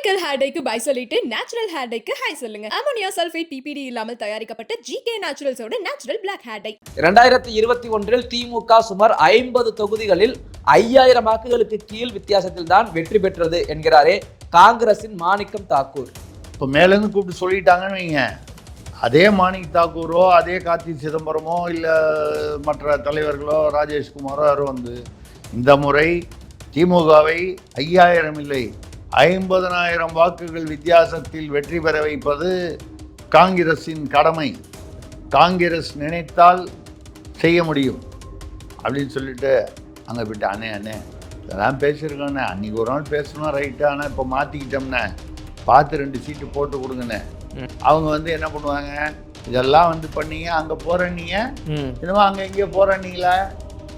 Chemical hair டைக்கு bye சொல்லிட்டு natural hair டைக்கு ஹை சொல்லுங்க. அமோனியா சல்ஃபேட் பிபிடி இல்லாமல் தயாரிக்கப்பட்ட ஜிகே நேச்சுரல்ஸோட natural black hair dye. 2021 DMK சுமார் 50 தொகுதிகளில் 5000 வாக்குகளுக்கு கீழ் வித்தியாசத்தில் தான் வெற்றி பெற்றது என்கிறாரே காங்கிரசின் மாணிக்கம் தாக்கூர். இப்போ மேலேருந்து கூப்பிட்டு சொல்லிட்டாங்கன்னு வைங்க, அதே மாணிக் தாக்கூரோ அதே கார்த்தி சிதம்பரமோ இல்லை மற்ற தலைவர்களோ ராஜேஷ்குமாரோ யாரும் வந்து இந்த முறை திமுகவை 5000 இல்லை 50,000 வாக்குகள் வித்தியாசத்தில் வெற்றி பெற வைப்பது காங்கிரஸின் கடமை. காங்கிரஸ் நினைத்தால் செய்ய முடியும் அப்படின்னு சொல்லிட்டு அங்கே போய்ட்டு அண்ணே இதெல்லாம் பேசியிருக்கோண்ணே, அன்றைக்கி ஒரு நாள் பேசணும் ரைட்டு, ஆனால் இப்போ மாற்றிக்கிட்டோம்ண்ணே, பார்த்து 2 சீட்டு போட்டு கொடுங்கண்ணே. அவங்க வந்து என்ன பண்ணுவாங்க, இதெல்லாம் வந்து பண்ணீங்க, அங்கே போகிறேன்னீங்க, இன்னும் அங்கே எங்கேயோ போகிறேன்னீங்களா,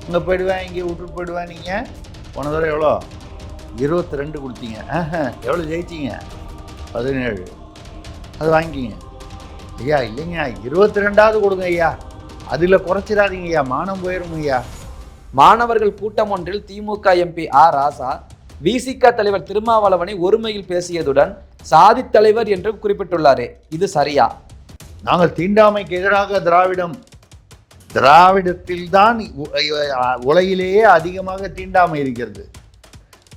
இங்கே போயிடுவேன் இங்கே விட்டுட்டு போயிடுவேன். நீங்கள் போன தடவை எவ்வளோ 22 கொடுத்தீங்க, எவ்வளோ ஜெயிச்சிங்க 17, அது வாங்கிக்கிங்க ஐயா. இல்லைங்க 22வது கொடுங்க ஐயா, அதில் குறைச்சிடாதீங்க ஐயா, மானம் போயிடும் ஐயா. மாணவர்கள் கூட்டம் ஒன்றில் திமுக எம்பி ஆர் ராசா விசிக தலைவர் திருமாவளவனை ஒருமையில் பேசியதுடன் சாதி தலைவர் என்று குறிப்பிட்டுள்ளாரே, இது சரியா? நாங்கள் தீண்டாமைக்கு எதிராக திராவிடத்தில்தான் உலகிலேயே அதிகமாக தீண்டாமை இருக்கிறது.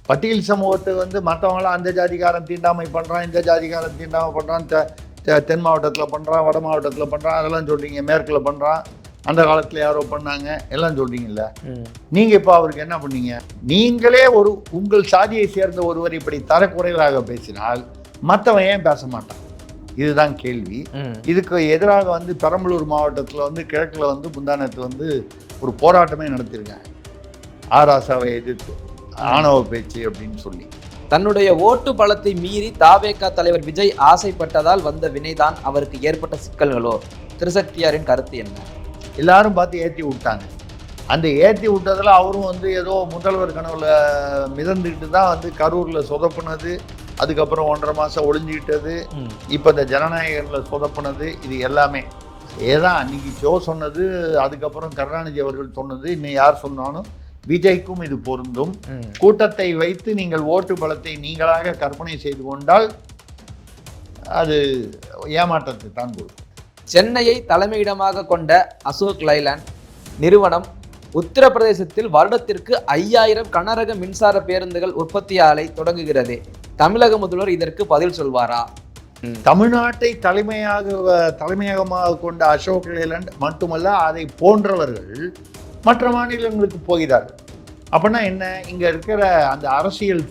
பட்டியல் சமூகத்தை வந்து மற்றவங்களாம் அந்த ஜாதிகாரன் தீண்டாமை பண்ணுறான், இந்த ஜாதிகாரன் தீண்டாமை பண்ணுறான், தென் மாவட்டத்தில் பண்ணுறான், வட மாவட்டத்தில் பண்ணுறான், அதெல்லாம் சொல்கிறீங்க. மேற்கில் பண்ணுறான், அந்த காலத்தில் யாரோ பண்ணாங்க, எல்லாம் சொல்கிறீங்கல்ல. நீங்கள் இப்போ அவருக்கு என்ன பண்ணீங்க? நீங்களே உங்கள் சாதியை சேர்ந்த ஒருவர் இப்படி தரக்குறைவாக பேசினால் மற்றவன் ஏன் பேச மாட்டான்? இதுதான் கேள்வி. இதுக்கு எதிராக வந்து பெரம்பலூர் மாவட்டத்தில் வந்து கிழக்கில் வந்து முந்தானத்து வந்து ஒரு போராட்டமே நடத்தியிருக்காங்க, ஆராசாவை எதிர்த்து, ஆணவ பேச்சு அப்படின்னு சொல்லி. தன்னுடைய ஓட்டு பலத்தை மீறி தாவேகா தலைவர் விஜய் ஆசைப்பட்டதால் வந்த வினைதான் அவருக்கு ஏற்பட்ட சிக்கல்களோ? திருசக்தியாரின் கருத்து என்ன? எல்லாரும் பார்த்து ஏற்றி விட்டாங்க. அந்த ஏற்றி விட்டதில் அவரும் வந்து ஏதோ முதல்வர் கனவுல மிதந்துக்கிட்டு தான் வந்து கரூரில் சொதப்புனது, அதுக்கப்புறம் 1.5 மாதம் ஒளிஞ்சிக்கிட்டது, இப்போ இந்த ஜனநாயகனில் சொதப்புனது, இது எல்லாமே ஏதான் அன்னைக்கு ஷோ சொன்னது, அதுக்கப்புறம் கருணாநிதி அவர்கள் சொன்னது, இன்னும் யார் சொன்னாலும் விஜய்க்கும் இது பொருந்தும். கூட்டத்தை வைத்து நீங்கள் ஓட்டு பலத்தை நீங்களாக கற்பனை செய்து கொண்டால் அது ஏமாற்றத்தை தான் கொடுக்கும். சென்னையை தலைமையிடமாக கொண்ட அசோக் லைலாண்ட் நிறுவனம் உத்தரப்பிரதேசத்தில் வருடத்திற்கு 5000 கனரக மின்சார பேருந்துகள் உற்பத்தி ஆலை தொடங்குகிறது. தமிழக முதல்வர் இதற்கு பதில் சொல்வாரா? தமிழ்நாட்டை தலைமையகமாக கொண்ட அசோக் லைலாண்ட் மட்டுமல்ல, அதை போன்றவர்கள் மற்ற மாநிலங்களுக்கு போகிறார்கள். அப்படின்னா என்ன? இங்கே இருக்கிற அந்த அரசியல்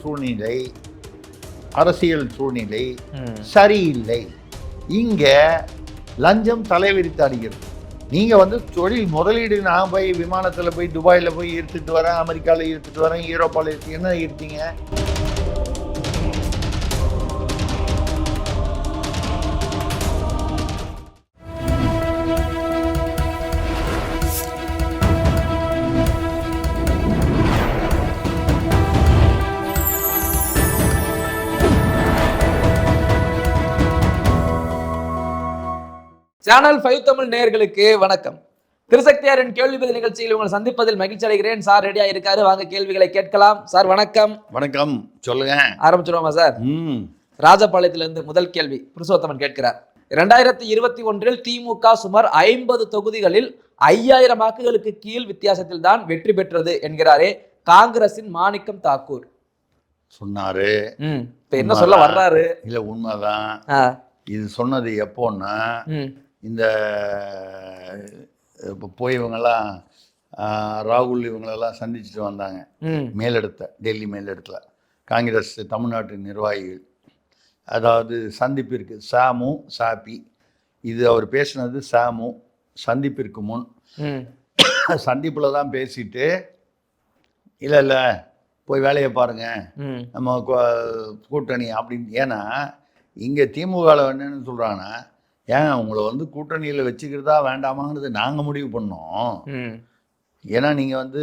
சூழ்நிலை சரியில்லை. இங்கே லஞ்சம் தலைவிரித்து அடிக்கிறது. நீங்கள் வந்து தொழில் முதலீடு, நான் போய் விமானத்தில் போய் துபாயில் போய் எடுத்துகிட்டு வரேன், அமெரிக்காவில் எடுத்துகிட்டு வரேன், யூரோப்பாவில் எடுத்து என்ன எடுத்தீங்க? சேனல் 5 தமிழ் நேயர்களுக்கு வணக்கம். திருசக்தியாரின் கேள்வி பதில் நிகழ்ச்சியில் உங்களை சந்திப்பதில் மகிழ்ச்சி அடைகிறேன். சார் ரெடியா இருக்காரு, வாங்க கேள்விகளை கேட்கலாம். சார் வணக்கம். வணக்கம், சொல்லுங்க. ஆரம்பிச்சிருவோமா சார்? ராஜபாளையத்திலிருந்து முதல் கேள்வி புருஷோத்தமன் கேட்கிறார். 2021 திமுக சுமார் 50 தொகுதிகளில் 5000 வாக்குகளுக்கு கீழ் வித்தியாசத்தில் தான் வெற்றி பெற்றது என்கிறாரே காங்கிரசின் மாணிக்கம் தாக்கூர். சொன்னாரு. இப்ப என்ன சொல்ல வர்றாரு? இல்ல, உண்மைதான். இது சொன்னது எப்போன்னா, இந்த இப்போ போய் இவங்கெல்லாம் ராகுல் இவங்களெல்லாம் சந்திச்சுட்டு வந்தாங்க டெல்லி மேலிடத்துல காங்கிரஸ் தமிழ்நாட்டு நிர்வாகிகள். அதாவது சந்திப்பிற்கு சாப்பி இது அவர் பேசினது சந்திப்பிற்கு முன் சந்திப்பில் தான் பேசிட்டு, இல்லை போய் வேலையை பாருங்க நம்ம கூட்டணி அப்படின்னு. ஏன்னா இங்கே திமுகவில் என்னன்னு சொல்கிறாங்கன்னா, ஏன் உங்களை வந்து கூட்டணியில் வச்சுக்கிறதா வேண்டாமாங்கிறது நாங்கள் முடிவு பண்ணோம். ஏன்னா நீங்கள் வந்து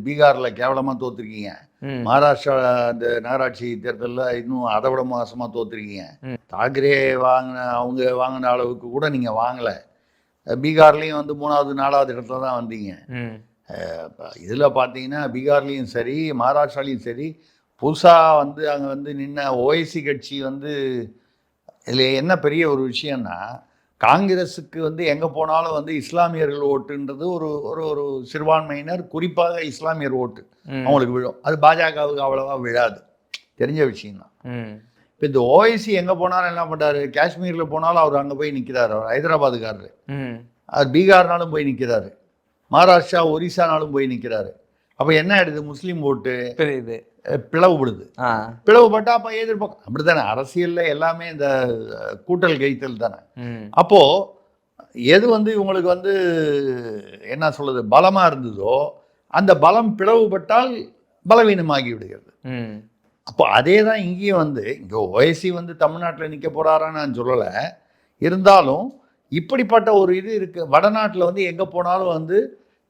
பீகாரில் கேவலமாக தோற்றுருக்கீங்க, மகாராஷ்டிரா அந்த நகராட்சி தேர்தலில் இன்னும் அதை விட மோசமாக தோற்றுருக்கீங்க. தாக்கரே அவங்க வாங்கின அளவுக்கு கூட நீங்கள் வாங்கலை. பீகார்லேயும் வந்து 3வது 4வது இடத்துல தான் வந்தீங்க. இதில் பார்த்தீங்கன்னா பீகார்லேயும் சரி மகாராஷ்டிராலையும் சரி புதுசாக வந்து அங்கே வந்து நின்ன ஓஐசி கட்சி வந்து இதில் என்ன பெரிய ஒரு விஷயம்னா, காங்கிரஸுக்கு வந்து எங்கே போனாலும் வந்து இஸ்லாமியர்கள் ஓட்டுன்றது ஒரு ஒரு ஒரு சிறுபான்மையினர், குறிப்பாக இஸ்லாமியர் ஓட்டு அவங்களுக்கு விழும். அது பாஜகவுக்கு அவ்வளவா விழாது, தெரிஞ்ச விஷயம்தான். இப்போ இந்த ஓஐசி எங்கே போனாலும் என்ன பண்ணுறாரு, காஷ்மீரில் போனாலும் அவர் அங்கே போய் நிற்கிறாரு. அவர் ஹைதராபாத்துக்காரரு, அவர் பீகார்னாலும் போய் நிற்கிறாரு, மகாராஷ்டிரா ஒரிசானாலும் போய் நிற்கிறாரு. அப்போ என்ன ஆயிடுது, முஸ்லீம் ஓட்டு தெரியுது பிளவுபடுது. பிளவுபட்டா அப்போ எதிர்பார்க்க அப்படித்தானே, அரசியல்ல எல்லாமே இந்த கூட்டல் கைத்தல் தானே. அப்போ எது வந்து இவங்களுக்கு வந்து என்ன சொல்றது பலமா இருந்ததோ அந்த பலம் பிளவுபட்டால் பலவீனமாகி விடுகிறது. அப்போ அதே தான் இங்கேயும் வந்து இங்கே ஓஎஸ்சி வந்து தமிழ்நாட்டில் நிற்க போறாரான்னு நான் சொல்லலை. இருந்தாலும் இப்படிப்பட்ட ஒரு இது இருக்கு. வடநாட்டில் வந்து எங்கே போனாலும் வந்து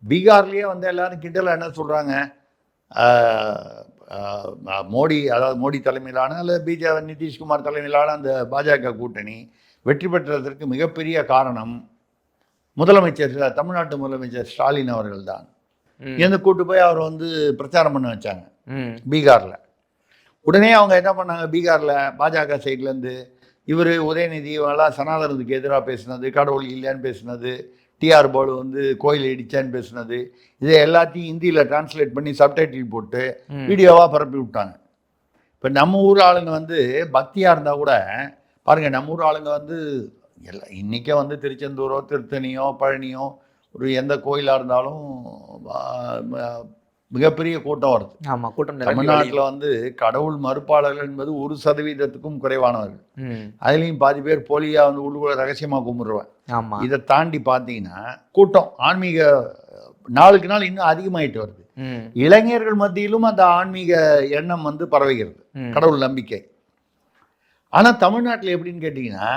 பீகார்லேயே வந்து எல்லாரும் கிண்டல என்ன சொல்கிறாங்க, மோடி, அதாவது மோடி தலைமையிலான அல்லது நிதிஷ்குமார் தலைமையிலான அந்த பாஜக கூட்டணி வெற்றி பெற்றதற்கு மிகப்பெரிய காரணம் முதலமைச்சர், தமிழ்நாட்டு முதலமைச்சர் ஸ்டாலின் அவர்கள் தான். இருந்து கூட்டு போய் அவர் வந்து பிரச்சாரம் பண்ண வச்சாங்க பீகாரில். உடனே அவங்க என்ன பண்ணாங்க, பீகாரில் பாஜக சைட்லேருந்து இவர் உதயநிதி எல்லாம் சனாதனத்துக்கு எதிராக பேசினது, கடவுள் இல்லைன்னு பேசினது, டிஆர் பாலு வந்து கோயில் இடிச்சான்னு பேசினது, இதை எல்லாத்தையும் ஹிந்தியில் டிரான்ஸ்லேட் பண்ணி சப்டைட்டில் போட்டு வீடியோவாக பரப்பி விட்டாங்க. இப்போ நம்ம ஊர் ஆளுங்க வந்து பக்தியாக இருந்தால் கூட பாருங்கள், நம்ம ஊர் ஆளுங்க வந்து எல்லாம் இன்றைக்கே வந்து திருச்செந்தூரோ திருத்தணியோ பழனியோ ஒரு எந்த கோயிலாக இருந்தாலும் மிகப்பெரிய கூட்டம் வருது. ஆமாம், கூட்டம். தமிழ்நாட்டில் வந்து கடவுள் மறுப்பாளர்கள் என்பது 1% குறைவானவர்கள். அதுலேயும் பாதி பேர் போலியாக வந்து உள்ளுக்குள்ள ரகசியமாக கும்பிடுவேன். ஆமாம். இதை தாண்டி பார்த்தீங்கன்னா கூட்டம் ஆன்மீக நாளுக்கு நாள் இன்னும் அதிகமாயிட்டு வருது. இளைஞர்கள் மத்தியிலும் அந்த ஆன்மீக எண்ணம் வந்து பரவுகிறது, கடவுள் நம்பிக்கை. ஆனால் தமிழ்நாட்டில் எப்படின்னு கேட்டிங்கன்னா,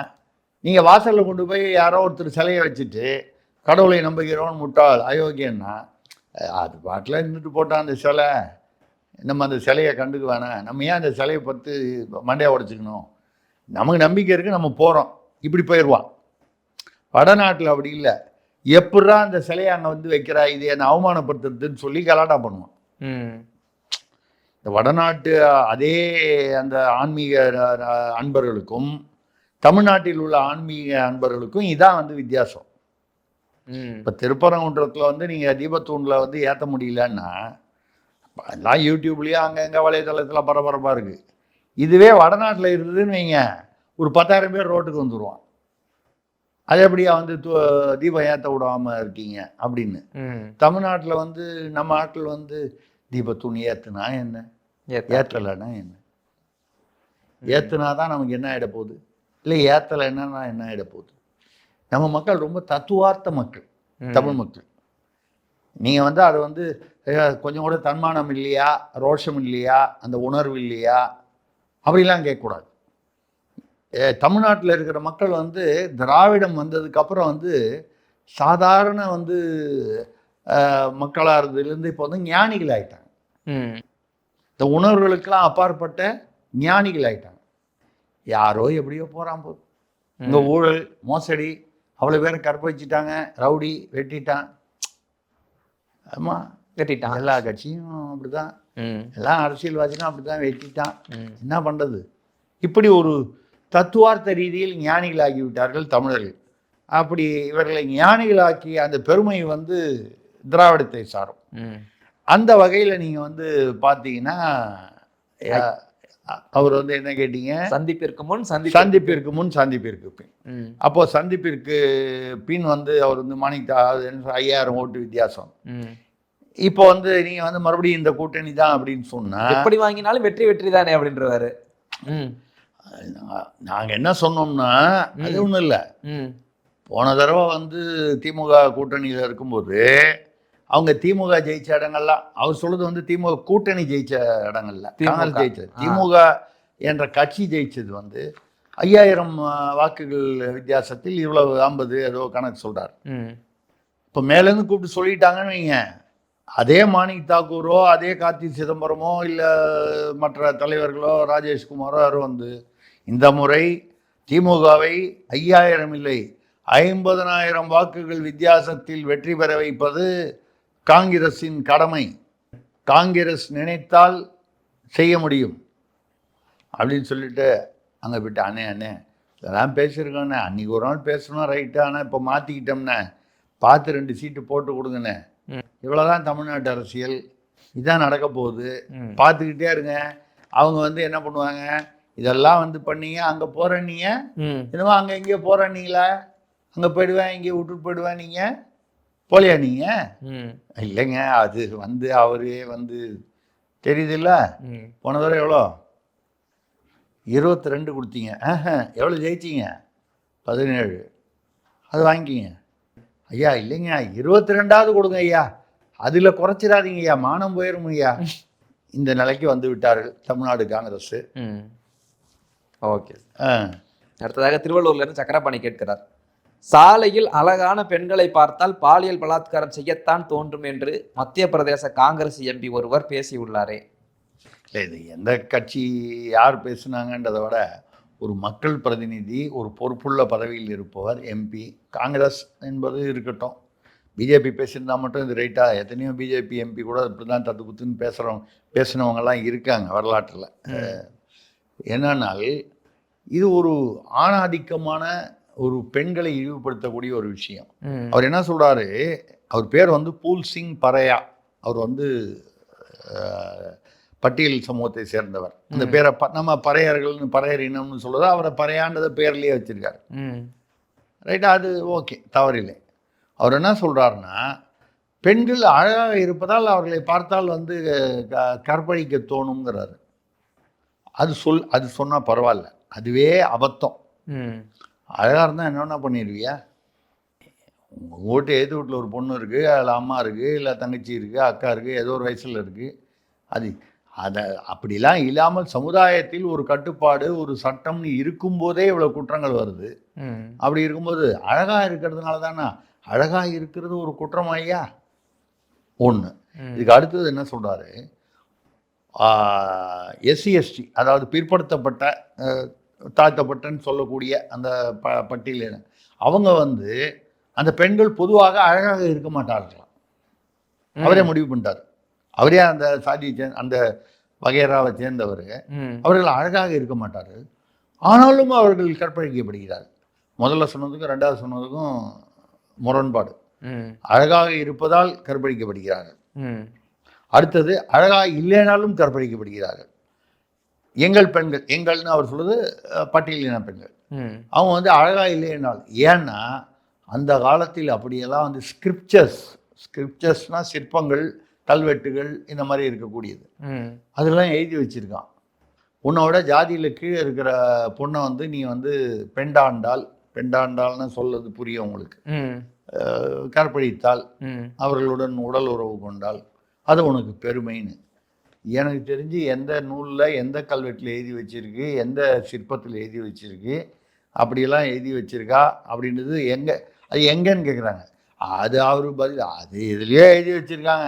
நீங்கள் வாசலில் கொண்டு போய் யாரோ ஒருத்தர் சிலையை வச்சுட்டு கடவுளை நம்புகிறோன்னு முட்டாள் அயோக்கியன்னா அது பாட்டில் இருந்துட்டு போட்டால் அந்த சிலை, நம்ம அந்த சிலையை கண்டுக்க வேணாம், நம்ம ஏன் அந்த சிலையை பார்த்து மண்டையை உடச்சிக்கணும், நமக்கு நம்பிக்கை இருக்குது நம்ம போகிறோம், இப்படி போயிடுவான். வடநாட்டில் அப்படி இல்லை. எப்படா அந்த சிலையை அங்கே வந்து வைக்கிறா, இது என்னை அவமானப்படுத்துறதுன்னு சொல்லி கலாட்டா பண்ணுவான். இந்த வடநாட்டு அதே அந்த ஆன்மீக அன்பர்களுக்கும் தமிழ்நாட்டில் உள்ள ஆன்மீக அன்பர்களுக்கும் இதான் வந்து வித்தியாசம். இப்போ திருப்பரங்குன்றத்தில் வந்து நீங்கள் தீபத்தூணில் வந்து ஏற்ற முடியலன்னா எல்லாம் யூடியூப்லேயும் அங்கங்கே வலைதளத்தில் பரபரப்பாக இருக்குது. இதுவே வடநாட்டில் இருந்ததுன்னு வைங்க, ஒரு 10,000 பேர் ரோட்டுக்கு வந்துடுவான். அது எப்படியா வந்து தீபம் ஏற்ற விடாமல் இருக்கீங்க அப்படின்னு. தமிழ்நாட்டில் வந்து நம்ம ஆட்கள் வந்து தீபத்தூண் ஏற்றுனா என்ன, ஏற்றலைன்னா என்ன, ஏற்றுனா தான் நமக்கு என்ன ஆகிட போகுது, இல்லை ஏற்றலைன்னா என்ன ஆகிட போகுது. நம்ம மக்கள் ரொம்ப தத்துவார்த்த மக்கள், தமிழ் மக்கள். நீங்கள் வந்து அதை வந்து கொஞ்சம் கூட தன்மானம் இல்லையா, ரோஷம் இல்லையா, அந்த உணர்வு இல்லையா, அப்படிலாம் கேட்கக்கூடாது. தமிழ்நாட்டில் இருக்கிற மக்கள் வந்து திராவிடம் வந்ததுக்கப்புறம் வந்து சாதாரண வந்து மக்களாக இருந்ததுலேருந்து இப்போ வந்து ஞானிகள் ஆகிட்டாங்க. இந்த உணர்வுகளுக்கெல்லாம் அப்பாற்பட்ட ஞானிகள் ஆகிட்டாங்க. யாரோ எப்படியோ போகிறான் போது, இந்த ஊழல் மோசடி அவ்வளோ பேரை கற்பழிச்சிட்டாங்க, ரவுடி வெட்டிட்டான், ஆமாம் வெட்டிட்டான். எல்லா கட்சியும் அப்படிதான், எல்லா அரசியல்வாதிகளும் அப்படிதான் வெட்டிட்டான். என்ன பண்ணுறது? இப்படி ஒரு தத்துவார்த்த ரீதியில் ஞானிகளாகி விட்டார்கள் தமிழர்கள். அப்படி இவர்களை ஞானிகளாக்கி அந்த பெருமை வந்து திராவிடத்தை சாரும். அந்த வகையில் நீங்கள் வந்து பார்த்தீங்கன்னா அவர் வந்து என்ன கேட்டீங்க, சந்திப்பிற்கு முன் சந்திப்பிற்கு பின். அப்போ சந்திப்பிற்கு பின் வந்து அவர் வந்து 5000 ஓட்டு வித்தியாசம். இப்போ வந்து நீங்க வந்து மறுபடியும் இந்த கூட்டணி தான் அப்படின்னு சொன்னா, எப்படி வாங்கினாலும் வெற்றி தானே அப்படின்றவாரு. நாங்க என்ன சொன்னோம்னா, அது ஒண்ணும் இல்லை. போன தடவை வந்து திமுக கூட்டணியில் இருக்கும்போது அவங்க திமுக ஜெயிச்ச இடங்கள்லாம், அவர் சொல்றது வந்து திமுக கூட்டணி ஜெயிச்ச இடங்கள்ல காங்கிரஸ் ஜெயிச்சது, திமுக என்ற கட்சி ஜெயிச்சது வந்து 5000 வாக்குகள் வித்தியாசத்தில் இவ்வளவு 50 ஏதோ கணக்கு சொல்றாரு. இப்போ மேலேருந்து கூப்பிட்டு சொல்லிட்டாங்கன்னு வைங்க, அதே மாணிக் தாக்கூரோ அதே கார்த்தி சிதம்பரமோ இல்லை மற்ற தலைவர்களோ ராஜேஷ்குமாரோ யாரும் வந்து இந்த முறை திமுகவை 5000 இல்லை 50,000 வாக்குகள் வித்தியாசத்தில் வெற்றி பெற வைப்பது காங்கிரஸின் கடமை. காங்கிரஸ் நினைத்தால் செய்ய முடியும் அப்படின்னு சொல்லிட்டு அங்கே போய்ட்டு அண்ணே அண்ணே இதெல்லாம் பேசியிருக்கோண்ணே, அன்றைக்கி ஒரு நாள் பேசணும் ரைட்டு, ஆனால் இப்போ மாற்றிக்கிட்டோம்ண்ணே, பார்த்து 2 சீட்டு போட்டு கொடுங்கண்ணே. இவ்வளோதான் தமிழ்நாட்டு அரசியல், இதான் நடக்க போகுது, பார்த்துக்கிட்டே இருங்க. அவங்க வந்து என்ன பண்ணுவாங்க, இதெல்லாம் வந்து பண்ணீங்க, அங்கே போகிறேன்னீங்க, என்னமோ அங்கே எங்கேயோ போகிறேன்னீங்களா, அங்கே போயிடுவேன் இங்கே விட்டுட்டு போயிடுவேன், நீங்கள் போலியா நீங்கள்? இல்லைங்க, அது வந்து அவரே வந்து தெரியுதுல்ல, போன தடவை எவ்வளோ 22 கொடுத்தீங்க, எவ்வளோ ஜெயிச்சிங்க 17, அது வாங்கிக்கிங்க ஐயா. இல்லைங்க 22ஆவது கொடுங்க ஐயா, அதில் குறைச்சிடாதீங்க ஐயா, மானம் போயிடும் ஐயா. இந்த நிலைக்கு வந்து விட்டார்கள் தமிழ்நாடு காங்கிரஸ். ஓகே. அடுத்ததாக திருவள்ளூர்லேருந்து சக்கரபாணி கேட்கிறார், சாலையில் அழகான பெண்களை பார்த்தால் பாலியல் பலாத்காரம் செய்யத்தான் தோன்றும் என்று மத்திய பிரதேச காங்கிரஸ் எம்பி ஒருவர் பேசியுள்ளாரே. இல்லை, இது எந்த கட்சி யார் பேசுனாங்கன்றதை விட ஒரு மக்கள் பிரதிநிதி, ஒரு பொறுப்புள்ள பதவியில் இருப்பவர் எம்பி, காங்கிரஸ் என்பது இருக்கட்டும், பிஜேபி பேசியிருந்தால் மட்டும் இது ரைட்டாக? எத்தனையோ பிஜேபி எம்பி கூட இப்படி தான் தத்து குத்துன்னு பேசுனவங்கெல்லாம் இருக்காங்க வரலாற்றில். என்னன்னால் இது ஒரு ஆணாதிக்கமான ஒரு பெண்களை இழிவுபடுத்தக்கூடிய ஒரு விஷயம். அவர் என்ன சொல்கிறாரு, அவர் பேர் வந்து பூல் சிங் பரையா, அவர் வந்து பட்டியல் சமூகத்தை சேர்ந்தவர். அந்த பேரை நம்ம பறையர்கள்னு பறையர் இனம்னு சொல்கிறது, அவரை பறையான்றதை பேர்லேயே வச்சுருக்காரு. ரைட்டா, அது ஓகே, தவறில்லை. அவர் என்ன சொல்கிறாருன்னா, பெண்கள் அழகாக இருப்பதால் அவர்களை பார்த்தால் வந்து கற்பழிக்க தோணுங்கிறாரு. அது சொன்னால் பரவாயில்ல, அதுவே அபத்தம். அழகாக இருந்தால் என்னென்ன பண்ணிடுவியா? உங்கள் வீட்டு எது வீட்டில் ஒரு பொண்ணு இருக்குது, அதில் அம்மா இருக்குது, இல்லை தங்கச்சி இருக்குது, அக்கா இருக்குது, ஏதோ ஒரு வயசில் இருக்குது, அதை அப்படிலாம் இல்லாமல் சமுதாயத்தில் ஒரு கட்டுப்பாடு, ஒரு சட்டம்னு இருக்கும்போதே இவ்வளோ குற்றங்கள் வருது. அப்படி இருக்கும்போது அழகாக இருக்கிறதுனால தானே, அழகாக இருக்கிறது ஒரு குற்றம் ஐயா ஒன்று. இதுக்கு அடுத்தது என்ன சொல்கிறாரு, எஸ்சி எஸ்டி, அதாவது பிற்படுத்தப்பட்ட தாழ்த்தப்பட்டன்னு சொல்லக்கூடிய அந்த பட்டியலின அவங்க வந்து அந்த பெண்கள் பொதுவாக அழகாக இருக்க மாட்டார்களாம். அவரே முடிவு பண்ணிட்டார். அவரே அந்த சாதியை அந்த வகையராவை சேர்ந்தவர். அவர்கள் அழகாக இருக்க மாட்டார்கள், ஆனாலும் அவர்கள் கற்பழிக்கப்படுகிறார்கள். முதல்ல சொன்னதுக்கும் ரெண்டாவது சொன்னதுக்கும் முரண்பாடு. அழகாக இருப்பதால் கற்பழிக்கப்படுகிறார்கள். அடுத்தது அழகாக இல்லைனாலும் கற்பழிக்கப்படுகிறார்கள். எங்கள் பெண்கள், எங்கள்னு அவர் சொல்லுது பட்டியலின பெண்கள், அவங்க வந்து அழகாக இல்லைனால். ஏன்னா அந்த காலத்தில் அப்படியெல்லாம் வந்து ஸ்கிரிப்சர்ஸ்னால் சிற்பங்கள், கல்வெட்டுகள் இந்த மாதிரி இருக்கக்கூடியது, அதெல்லாம் எழுதி வச்சுருக்கான். உன்னோட ஜாதியில் கீழே இருக்கிற பொண்ணை வந்து நீ வந்து பெண்டாண்டால்னு சொல்றது புரியும் உங்களுக்கு, கற்பழித்தால், அவர்களுடன் உடல் உறவு கொண்டால் அது உனக்கு பெருமைன்னு. எனக்கு தெரிஞ்சு எந்த நூலில் எந்த கல்வெட்டில் எழுதி வச்சுருக்கு, எந்த சிற்பத்தில் எழுதி வச்சுருக்கு, அப்படியெல்லாம் எழுதி வச்சுருக்கா அப்படின்றது அது எங்கன்னு கேட்குறாங்க. அது அவர் பதில், அது இதுலேயே எழுதி வச்சுருக்காங்க.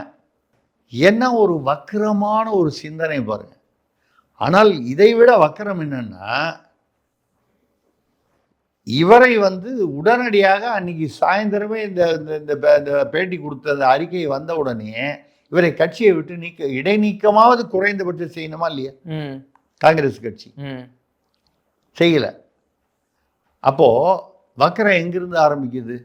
என்ன ஒரு வக்கரமான ஒரு சிந்தனை பாருங்க. ஆனால் இதை விட வக்கரம் என்னன்னா, இவரை வந்து உடனடியாக அன்னைக்கு சாயந்தரமே இந்த பேட்டி கொடுத்த அந்த அறிக்கை வந்த உடனே இவரை கட்சியை விட்டு இடைநீக்கமாவது குறைந்தபட்சம் செய்யணுமா இல்லையா? காங்கிரஸ் கட்சி செய்யல. அப்போ வக்கரம் எங்கிருந்து ஆரம்பிக்குது?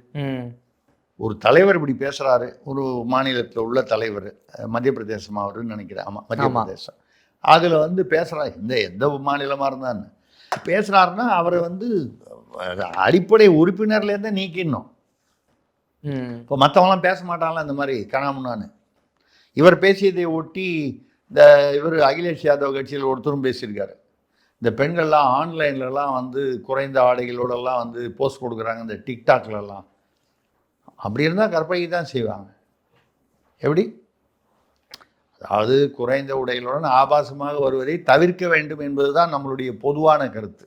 ஒரு தலைவர் இப்படி பேசுறாரு, ஒரு மாநிலத்தில் உள்ள தலைவர், மத்திய பிரதேசம் அவருன்னு நினைக்கிறேன், ஆமாம் மத்திய பிரதேசம், அதில் வந்து பேசுகிறா, எந்த மாநிலமாக இருந்தான்னு பேசுகிறாருன்னா அவரை வந்து அடிப்படை உறுப்பினர்லேருந்தே நீக்கிடணும். இப்போ மற்றவங்களாம் பேச மாட்டாங்களா இந்த மாதிரி கணாமுன்னான்னு? இவர் பேசியதை ஒட்டி இவர் அகிலேஷ் யாதவ் கட்சியில் ஒருத்தரும் பேசியிருக்காரு. இந்த பெண்கள்லாம் ஆன்லைன்லலாம் வந்து குறைந்த ஆடைகளோடலாம் வந்து போஸ்ட் கொடுக்குறாங்க இந்த டிக்டாக்லலாம். அப்படி இருந்தால் கற்பழிக்க தான் செய்வாங்க. எப்படி? அதாவது குறைந்த உடைகளுடன் ஆபாசமாக வருவதை தவிர்க்க வேண்டும் என்பது தான் நம்மளுடைய பொதுவான கருத்து.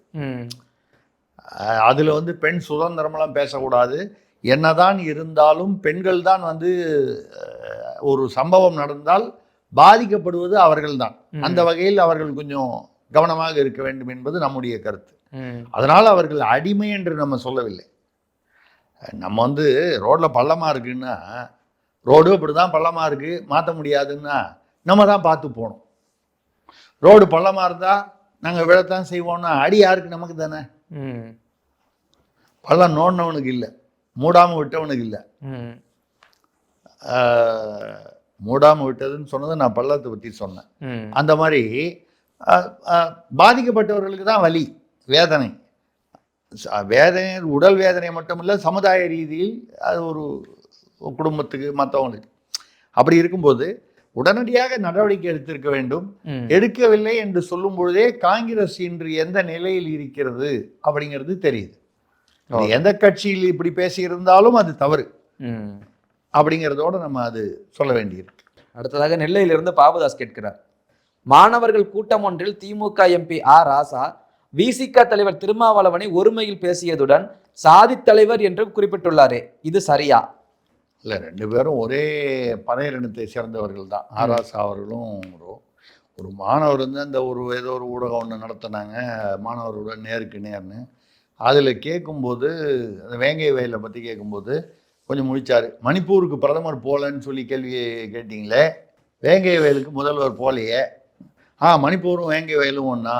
அதில் வந்து பெண் சுதந்திரமெல்லாம் பேசக்கூடாது. என்னதான் இருந்தாலும் பெண்கள் தான் வந்து ஒரு சம்பவம் நடந்தால் பாதிக்கப்படுவது அவர்கள்தான். அந்த வகையில் அவர்கள் கொஞ்சம் கவனமாக இருக்க வேண்டும் என்பது நம்முடைய கருத்து. அதனால் அவர்கள் அடிமை என்று நம்ம சொல்லவில்லை. நம்ம வந்து ரோட்டில் பள்ளமாக இருக்குன்னா, ரோடு இப்படி தான் பள்ளமாக இருக்குது, மாற்ற முடியாதுன்னா நம்ம தான் பார்த்து போகணும். ரோடு பள்ளமாக இருந்தால் நாங்கள் விழத்தான் செய்வோம்னா அடி யாருக்கு? நமக்கு தானே. பள்ளம் நோண்டினவனுக்கு இல்லை, மூடாமல் விட்டவனுக்கு இல்லை. மூடாமல் விட்டதுன்னு சொன்னது நான் பள்ளத்தை பற்றி சொன்னேன். அந்த மாதிரி பாதிக்கப்பட்டவர்களுக்கு தான் வலி, வேதனை. வேதனை உடல் வேதனை மட்டும் இல்லை, சமுதாய ரீதியில் அது ஒரு குடும்பத்துக்கு மற்றவங்களுக்கு. அப்படி இருக்கும்போது உடனடியாக நடவடிக்கை எடுத்திருக்க வேண்டும். எடுக்கவில்லை என்று சொல்லும் பொழுதே காங்கிரஸ் இன்று எந்த நிலையில் இருக்கிறது அப்படிங்கிறது தெரியுது. எந்த கட்சியில் இப்படி பேசியிருந்தாலும் அது தவறு அப்படிங்கிறதோட நம்ம அது சொல்ல வேண்டியிருக்கு. அடுத்ததாக நெல்லையிலிருந்து பாபுதாஸ் கேட்கிறார். மாணவர்கள் கூட்டம் ஒன்றில் திமுக எம்பி ஆர் ராசா விசிக தலைவர் திருமாவளவனை ஒருமையில் பேசியதுடன் சாதி தலைவர் என்றும் குறிப்பிட்டுள்ளாரே, இது சரியா? இல்லை, ரெண்டு பேரும் ஒரே பனையரினத்தை சேர்ந்தவர்கள் தான். ஆர் ராசா அவர்களும் ஒரு மாணவர் வந்து அந்த ஏதோ ஒரு ஊடகம் ஒன்று நடத்தினாங்க, மாணவருடன் நேருக்கு நேர்னு. அதில் கேட்கும்போது அந்த வேங்கை வயலை பற்றி கேட்கும்போது கொஞ்சம் முழிச்சார். மணிப்பூருக்கு பிரதமர் போகலன்னு சொல்லி கேள்வி கேட்டிங்களே, வேங்கை வயலுக்கு முதல்வர் போலையே. மணிப்பூரும் வேங்கை வயலும் ஒன்றா?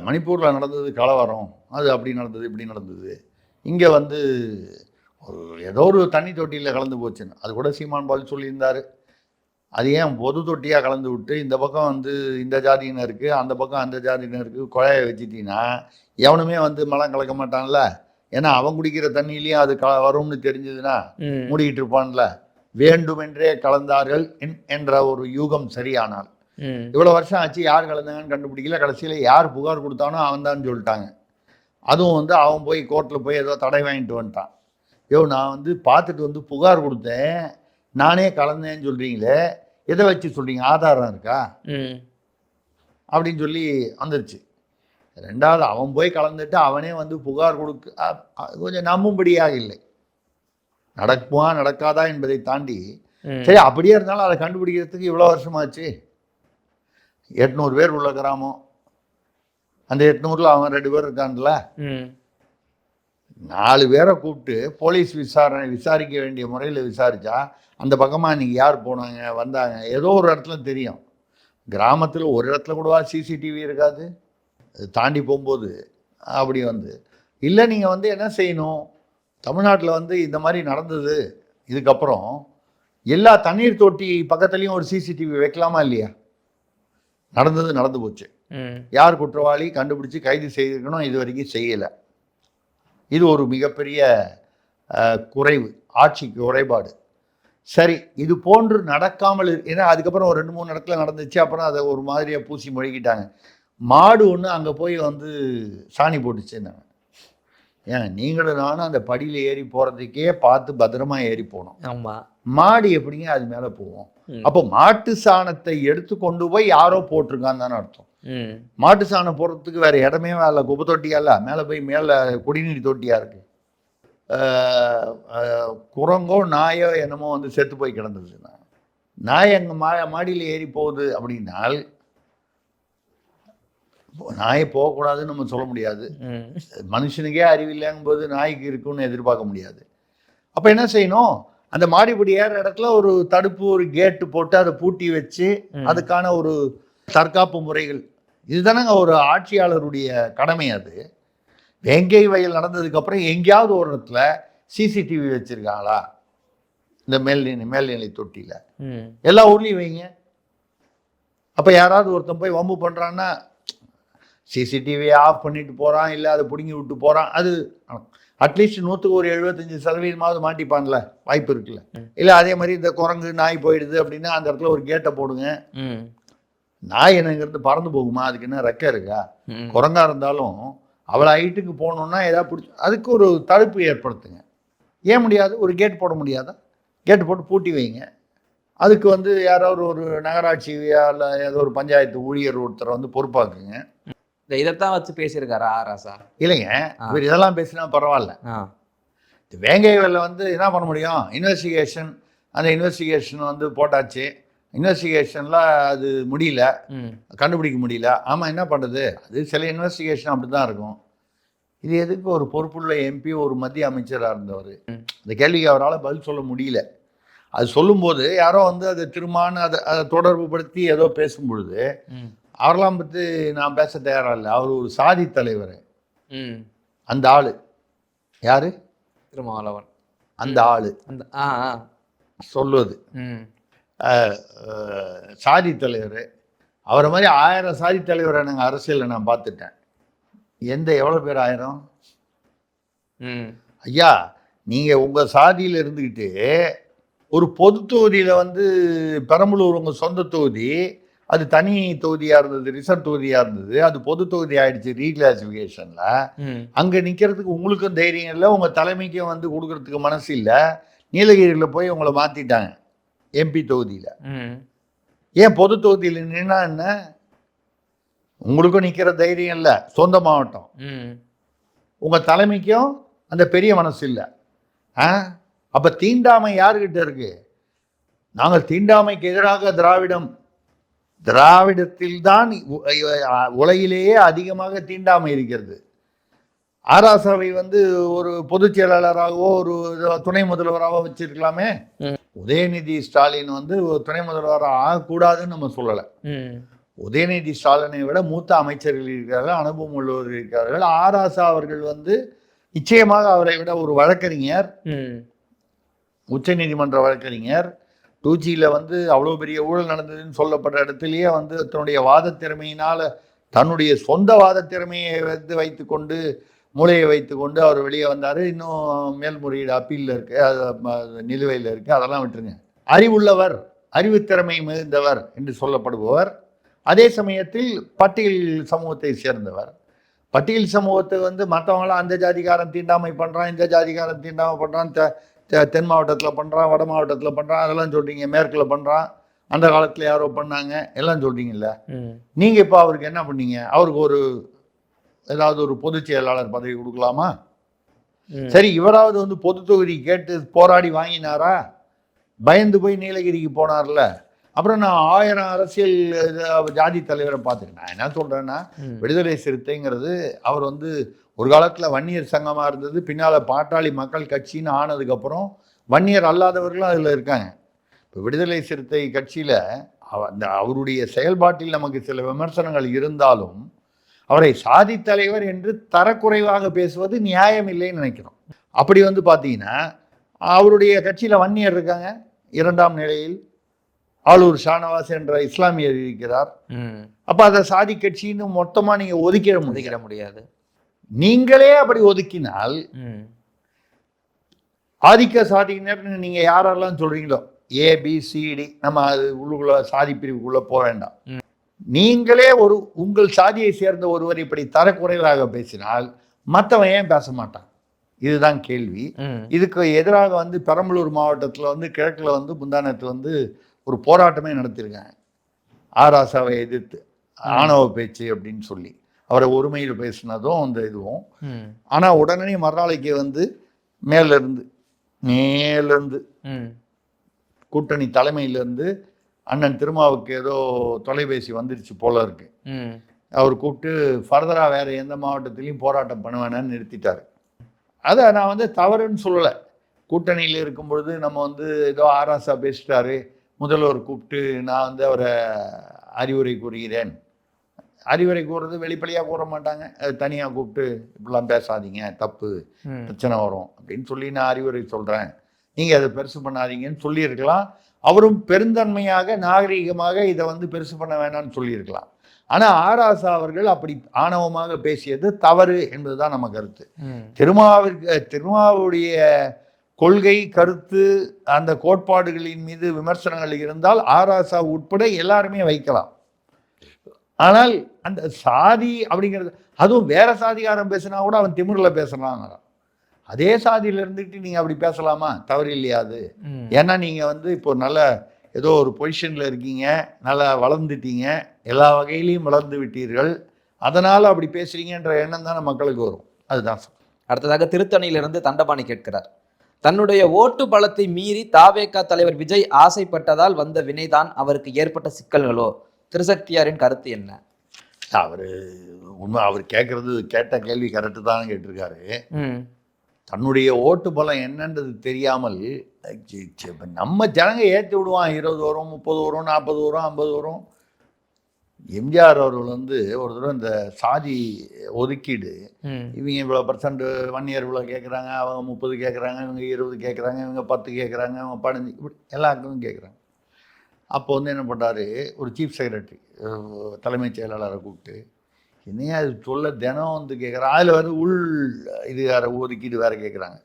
மணிப்பூரில் நடந்தது கலவரம், அது அப்படி நடந்தது இப்படி நடந்தது. இங்கே வந்து ஏதோ ஒரு தண்ணி தொட்டியில் கலந்து போச்சுன்னு அது கூட சீமான் பால் சொல்லியிருந்தார். அது ஏன் பொது தொட்டியாக கலந்து விட்டு இந்த பக்கம் வந்து இந்த ஜாதியினருக்கு அந்த பக்கம் அந்த ஜாதியினருக்கு குழைய வச்சுட்டீங்கன்னா எவனுமே வந்து மலம் கலக்க மாட்டான்ல. ஏன்னா அவன் குடிக்கிற தண்ணியிலையும் அது வரும்னு தெரிஞ்சதுன்னா மூடிக்கிட்டு இருப்பான்ல. வேண்டுமென்றே கலந்தார்கள் என்ற ஒரு யூகம் சரியானால், இவ்வளோ வருஷம் ஆச்சு யார் கலந்தாங்கன்னு கண்டுபிடிக்கல. கடைசியில் யார் புகார் கொடுத்தானோ அவன் தான் சொல்லிட்டாங்க. அதுவும் வந்து அவன் போய் கோர்ட்டில் போய் ஏதோ தடை வாங்கிட்டு வந்துட்டான். நான் வந்து பார்த்துட்டு வந்து புகார் கொடுத்தேன், நானே கலந்தேன்னு சொல்கிறீங்களே, எதை வச்சு சொல்கிறீங்க? ஆதாரம் இருக்கா அப்படின்னு சொல்லி வந்துருச்சு. ரெண்டாவது அவன் போய் கலந்துட்டு அவனே வந்து புகார் கொடுக்க கொஞ்சம் நம்பும்படியாக இல்லை. நடக்குமா நடக்காதா என்பதை தாண்டி, சரி அப்படியே இருந்தாலும் அதை கண்டுபிடிக்கிறதுக்கு இவ்வளோ வருஷமாச்சு. 800 பேர் உள்ள கிராமம், அந்த 800ல் அவன் 2 பேர் இருக்கான்ல. 4 பேரை கூப்பிட்டு போலீஸ் விசாரிக்க வேண்டிய முறையில் விசாரித்தா அந்த பக்கமாக இன்றைக்கி யார் போனாங்க வந்தாங்க ஏதோ ஒரு இடத்துல தெரியும். கிராமத்தில் ஒரு இடத்துல கூடவா சிசிடிவி இருக்காது? தாண்டி போகும்போது அப்படி வந்து இல்லை. நீங்கள் வந்து என்ன செய்யணும், தமிழ்நாட்டில் வந்து இந்த மாதிரி நடந்தது, இதுக்கப்புறம் எல்லா தண்ணீர் தொட்டி பக்கத்துலேயும் ஒரு சிசிடிவி வைக்கலாமா இல்லையா? நடந்தது நடந்து போச்சு. யார் குற்றவாளி கண்டுபிடிச்சி கைது செய்திருக்கணும், இது வரைக்கும் செய்யலை. இது ஒரு மிகப்பெரிய குறைவு, ஆட்சிக்கு குறைபாடு. சரி, இது போன்று நடக்காமல் ஏன்னா அதுக்கப்புறம் ஒரு 2-3 இடத்துல நடந்துச்சு. அப்புறம் அதை ஒரு மாதிரியாக பூசி மொழிக்கிட்டாங்க. மாடு ஒன்று அங்கே போய் வந்து சாணி போட்டுச்சுன்னாங்க. ஏன் நீங்களும் நானும் அந்த படியில் ஏறி போகிறதுக்கே பார்த்து பத்திரமா ஏறி போனோம். ஆமாம், மாடு எப்படிங்க அது மேலே போவோம்? அப்போ மாட்டு சாணத்தை எடுத்து கொண்டு போய் யாரோ போட்டிருக்கான்னு தானே அர்த்தம். மாட்டு சாணம் போடுறதுக்கு வேற இடமே வேலை, குப்பை தொட்டியா இல்லை, மேலே போய் மேலே குடிநீர் தொட்டியா இருக்கு. குரங்கோ நாயோ என்னமோ வந்து செத்து போய் கிடந்துச்சுன்னா நாய் அங்கே மாடியில் ஏறி போகுது அப்படின்னால் நாயை போகக்கூடாதுன்னு நம்ம சொல்ல முடியாது. மனுஷனுக்கே அறிவில்லைங்கும் போது நாய்க்கு இருக்குன்னு எதிர்பார்க்க முடியாது. அப்போ என்ன செய்யணும், அந்த மாடிப்படி ஏற இடத்துல ஒரு தடுப்பு, ஒரு கேட்டு போட்டு அதை பூட்டி வச்சு அதுக்கான ஒரு தற்காப்பு முறைகள், இதுதானங்க ஒரு ஆட்சியாளருடைய கடமை. அது வேங்கை வயல் நடந்ததுக்கப்புறம் எங்கேயாவது ஒரு இடத்துல சிசிடிவி வச்சுருக்காங்களா? இந்த மேல்நிலை தொட்டியில் எல்லா ஊர்லேயும் வைங்க. அப்போ யாராவது ஒருத்தன் போய் வம்பு பண்ணுறான்னா சிசிடிவியை ஆஃப் பண்ணிட்டு போகிறான், இல்லை அதை பிடுங்கி விட்டு போகிறான், அது அட்லீஸ்ட் 100க்கு ஒரு 75% மாட்டிப்பான்ல, வாய்ப்பு இருக்குல்ல. இல்லை அதே மாதிரி இந்த குரங்கு நாய் போயிடுது அப்படின்னா அந்த இடத்துல ஒரு கேட்டை போடுங்க. நாய் என்னங்கிறது பறந்து போகுமா? அதுக்கு என்ன ரெக்கை இருக்கா? குரங்கா இருந்தாலும் அவளை ஹைட்டுக்கு போகணுன்னா ஏதாவது பிடிச்சி அதுக்கு ஒரு தடுப்பு ஏற்படுத்துங்க. ஏன் முடியாது? ஒரு கேட் போட முடியாதா? கேட்டு போட்டு பூட்டி வைங்க. அதுக்கு வந்து யாராவது ஒரு நகராட்சியா இல்லை ஏதோ ஒரு பஞ்சாயத்து ஊழியர் ஒருத்தரை வந்து பொறுப்பாக்குங்க. இதைத்தான் வச்சு பேசியிருக்காரா ராசா? இல்லைங்க, இவர் இதெல்லாம் பேசினா பரவாயில்ல. வேங்கை வயலில் வந்து என்ன பண்ண முடியும்? இன்வெஸ்டிகேஷன், அந்த இன்வெஸ்டிகேஷன் வந்து போட்டாச்சு. இன்வெஸ்டிகேஷனில் அது முடியல, கண்டுபிடிக்க முடியல. ஆமாம், என்ன பண்ணுறது? அது சில இன்வெஸ்டிகேஷன் அப்படி தான் இருக்கும். இது எதுக்கு ஒரு பொறுப்புள்ள எம்பி, ஒரு மத்திய அமைச்சராக இருந்தவர், அந்த கேள்விக்கு அவரால் பதில் சொல்ல முடியல. அது சொல்லும்போது யாரோ வந்து அதை திரும்பான்னு அதை தொடர்பு படுத்தி ஏதோ பேசும் பொழுது அவரெல்லாம் பற்றி நான் பேச தயாரா இல்லை. அவர் ஒரு சாதி தலைவர். ம். அந்த ஆளு யாரு? திருமாவளவன். அந்த ஆளு அந்த சொல்லுவது ம். சாதி தலைவர். அவரை மாதிரி 1000 சாதி தலைவரை நாங்கள் அரசியலில் நான் பார்த்துட்டேன். எவ்வளோ பேர் 1000? ம். ஐயா, நீங்கள் உங்கள் சாதியில் இருந்துக்கிட்டு ஒரு பொது தொகுதியில் வந்து பெரம்பலூர் உங்கள் சொந்த தொகுதி, அது தனி தொகுதியாக இருந்தது, ரிசர்வ் தொகுதியாக இருந்தது, அது பொது தொகுதி ஆயிடுச்சு ரீகிளாசிஃபிகேஷனில். அங்கே நிற்கிறதுக்கு உங்களுக்கும் தைரியம் இல்லை, உங்கள் தலைமைக்கும் வந்து கொடுக்கறதுக்கு மனசு இல்லை. நீலகிரியில் போய் உங்களை மாற்றிட்டாங்க எம்பி தொகுதியில். ஏன் பொது தொகுதியில் நின்னா என்ன? உங்களுக்கும் நிற்கிற தைரியம் இல்லை, சொந்த மாவட்டம். உங்கள் தலைமைக்கும் அந்த பெரிய மனசு இல்லை. அப்போ தீண்டாமை யாருக்கிட்ட இருக்கு? நாங்கள் தீண்டாமைக்கு எதிராக திராவிடத்தில்தான் உலகிலேயே அதிகமாக தீண்டாமை இருக்கிறது. ஆராசாவை வந்து ஒரு பொதுச் செயலாளராகவோ ஒரு துணை முதல்வராகவோ வச்சிருக்கலாமே. உதயநிதி ஸ்டாலின் வந்து ஒரு துணை முதல்வராக ஆகக்கூடாதுன்னு நம்ம சொல்லலை. உதயநிதி ஸ்டாலினை விட மூத்த அமைச்சர்கள் இருக்கிறார்கள், அனுபவம் உள்ளவர்கள் இருக்கிறார்கள். ஆராசா அவர்கள் வந்து நிச்சயமாக அவரை விட ஒரு வழக்கறிஞர், உச்ச நீதிமன்ற வழக்கறிஞர். 2Gயில் வந்து அவ்வளோ பெரிய ஊழல் நடந்ததுன்னு சொல்லப்பட்ட இடத்துலையே வந்து தன்னுடைய வாத திறமையினால், தன்னுடைய சொந்த வாத திறமையை வந்து வைத்துக்கொண்டு, மூளையை வைத்துக்கொண்டு அவர் வெளியே வந்தார். இன்னும் மேல்முறையீடு அப்பீலில் இருக்குது, நிலுவையில் இருக்குது, அதெல்லாம் விட்டுருங்க. அறிவுள்ளவர், அறிவுத்திறமை மிகுந்தவர் என்று சொல்லப்படுபவர். அதே சமயத்தில் பட்டியல் சமூகத்தை சேர்ந்தவர். பட்டியல் சமூகத்தை வந்து மற்றவங்களாம் அந்த ஜாதிகாரன் தீண்டாமை பண்ணுறான், இந்த ஜாதிகாரன் தீண்டாமை பண்ணுறான், தென் மாவட்டத்தில் பண்ணுறான், வட மாவட்டத்தில் பண்ணுறான், அதெல்லாம் சொல்கிறீங்க. மேற்கில் பண்ணுறான், அந்த காலத்தில் யாரோ பண்ணாங்க, எல்லாம் சொல்கிறீங்கல்ல. நீங்கள் இப்போ அவருக்கு என்ன பண்ணீங்க? அவருக்கு ஏதாவது ஒரு பொதுச் செயலாளர் பதவி கொடுக்கலாமா? சரி, இவராவது வந்து பொது தொகுதி கேட்டு போராடி வாங்கினாரா? பயந்து போய் நீலகிரிக்கு போனார்ல. அப்புறம் நான் 1000 அரசியல் ஜாதி தலைவரை பார்த்துருக்கேன். நான் என்ன சொல்கிறேன்னா, விடுதலை சிறுத்தைங்கிறது அவர் வந்து ஒரு காலத்தில் வன்னியர் சங்கமாக இருந்தது, பின்னால் பாட்டாளி மக்கள் கட்சின்னு ஆனதுக்கப்புறம் வன்னியர் அல்லாதவர்களும் அதில் இருக்காங்க. இப்போ விடுதலை சிறுத்தை கட்சியில் அவருடைய செயல்பாட்டில் நமக்கு சில விமர்சனங்கள் இருந்தாலும் அவரை சாதி தலைவர் என்று தரக்குறைவாக பேசுவது நியாயம் இல்லைன்னு நினைக்கிறோம். அப்படி வந்து பார்த்தீங்கன்னா அவருடைய கட்சியில் வன்னியர் இருக்காங்க. 2ஆம் நிலையில் ஆளூர் ஷானவாஸ் என்ற இஸ்லாமியர் இருக்கிறார். அப்போ அதை சாதி கட்சின்னு மொத்தமாக நீங்கள் ஒதுக்கிட முடியாது. நீங்களே அப்படி ஒதுக்கினால் ஆதிக்க சாதியினர் நீங்க யாரெல்லாம் சொல்றீங்களோ ABCD, நம்ம அது உள்ளுக்குள்ள சாதி பிரிவுக்குள்ள போக வேண்டாம். நீங்களே உங்கள் சாதியை சேர்ந்த ஒருவர் இப்படி தரக்குறைவாக பேசினால் மற்றவன் ஏன் பேச மாட்டான்? இதுதான் கேள்வி. இதுக்கு எதிராக வந்து பெரம்பலூர் மாவட்டத்தில் வந்து கிழக்கில் வந்து முந்தானத்து வந்து ஒரு போராட்டமே நடத்திருக்காங்க. ஆராசாவை எதிர்த்து ஆணவ பேச்சு அப்படின்னு சொல்லி அவரை ஒருமையில் பேசினதும் அந்த இதுவும். ஆனால் உடனே மறுநாளைக்கு வந்து மேலிருந்து கூட்டணி தலைமையிலேருந்து அண்ணன் திருமாவுக்கு ஏதோ தொலைபேசி வந்துருச்சு போல இருக்கு. அவர் கூப்பிட்டு ஃபர்தராக வேற எந்த மாவட்டத்திலையும் போராட்டம் பண்ணுவேன்னு நிறுத்திட்டாரு. அதை நான் வந்து தவறுன்னு சொல்லலை. கூட்டணியில் இருக்கும் பொழுது நம்ம வந்து ஏதோ ஆராசா பேசிட்டாரு, முதல்வர் கூப்பிட்டு நான் வந்து அவரை அறிவுரை கூறுகிறேன். அறிவுரை கூறுறது வெளிப்படையாக கூற மாட்டாங்க, தனியாக கூப்பிட்டு இப்படிலாம் பேசாதீங்க, தப்பு, பிரச்சனை வரும் அப்படின்னு சொல்லி நான் அறிவுரை சொல்கிறேன், நீங்கள் அதை பெருசு பண்ணாதீங்கன்னு சொல்லியிருக்கலாம். அவரும் பெருந்தன்மையாக நாகரீகமாக இதை வந்து பெருசு பண்ண வேணாம்னு சொல்லியிருக்கலாம். ஆனால் ஆராசா அவர்கள் அப்படி ஆணவமாக பேசியது தவறு என்பதுதான் நம்ம கருத்து. திருமாவுடைய கொள்கை கருத்து அந்த கோட்பாடுகளின் மீது விமர்சனங்கள் இருந்தால் ஆராசா உட்பட எல்லாருமே வைக்கலாம். ஆனால் அந்த சாதி அப்படிங்கிறது, அதுவும் வேற சாதிகாரம் பேசினா கூட அவன் திமிரில் பேசலாங்கிறான். அதே சாதியில் இருந்துட்டு நீங்கள் அப்படி பேசலாமா? தவறு இல்லையா அது? ஏன்னா நீங்கள் வந்து இப்போ நல்ல ஏதோ ஒரு பொசிஷனில் இருக்கீங்க, நல்லா வளர்ந்துட்டீங்க, எல்லா வகையிலையும் வளர்ந்து விட்டீர்கள், அதனால் அப்படி பேசுகிறீங்கன்ற எண்ணம் தானே மக்களுக்கு வரும். அதுதான் சார். அடுத்ததாக திருத்தணியிலிருந்து தண்டபாணி கேட்கிறார், தன்னுடைய ஓட்டு பலத்தை மீறி தாவேகா தலைவர் விஜய் ஆசைப்பட்டதால் வந்த வினைதான் அவருக்கு ஏற்பட்ட சிக்கல்களோ? திருசக்தியாரின் கருத்து என்ன? அவர் கேட்ட கேள்வி கரெக்டு தான் கேட்டிருக்காரு. தன்னுடைய ஓட்டு பலம் என்னன்றது தெரியாமல் நம்ம ஜனங்க ஏற்றி விடுவான். 20 வரும், 30 வரும், 40 வரும், 50 வரும். எம்ஜிஆர் அவர்கள் வந்து ஒரு தடவை இந்த சாதி ஒதுக்கீடு ம். இவங்க இவ்வளோ பர்சன்ட் 1 இயர் இவ்வளோ கேட்குறாங்க, அவங்க 30 கேட்குறாங்க, இவங்க 20 கேட்குறாங்க, இவங்க 10 கேட்குறாங்க, அவங்க 15 இப்படி எல்லாருக்கும் கேட்குறாங்க. அப்போ வந்து என்ன பண்ணுறாரு, ஒரு சீஃப் செக்ரட்டரி தலைமைச் செயலாளரை கூப்பிட்டு, என்னையா அது சொல்ல தினம் வந்து கேட்குறான், அதில் வந்து இது வேறு ஒதுக்கீடு வேறு கேட்குறாங்க.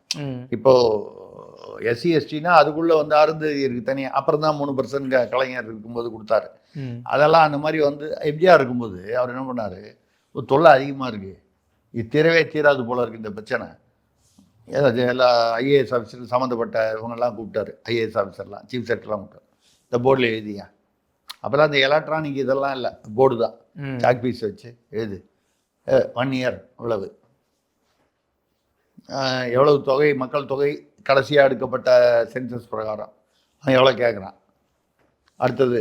இப்போது எஸ்சி எஸ்டினா அதுக்குள்ளே வந்து அருந்ததியருக்கு தனியாக அப்புறம் தான் 3% கலைஞர் இருக்கும்போது கொடுத்தாரு. அதெல்லாம் அந்த மாதிரி வந்து எம்ஜிஆர் இருக்கும்போது அவர் என்ன பண்ணார், ஒரு தொல்லை அதிகமாக இருக்குது, இது தீரவே தீராது போல இருக்குது இந்த பிரச்சனை. ஏதாச்சும் எல்லா ஐஏஎஸ் ஆஃபீஸர் சம்மந்தப்பட்ட இவங்கெல்லாம் கூப்பிட்டாரு, ஐஏஎஸ் ஆஃபீஸர்லாம் சீஃப் செக்ரட்டரிலாம் கூப்பிட்டாரு. இந்த போர்டில் எழுதியா, அப்போல்லாம் இந்த எலக்ட்ரானிக் இதெல்லாம் இல்லை, போர்டு தான், சாக் பீஸ் வச்சு எழுது, 1 இயர் இவ்வளவு, எவ்வளவு தொகை மக்கள் தொகை கடைசியாக எடுக்கப்பட்ட சென்சஸ் பிரகாரம் அவன் எவ்வளோ கேட்குறான், அடுத்தது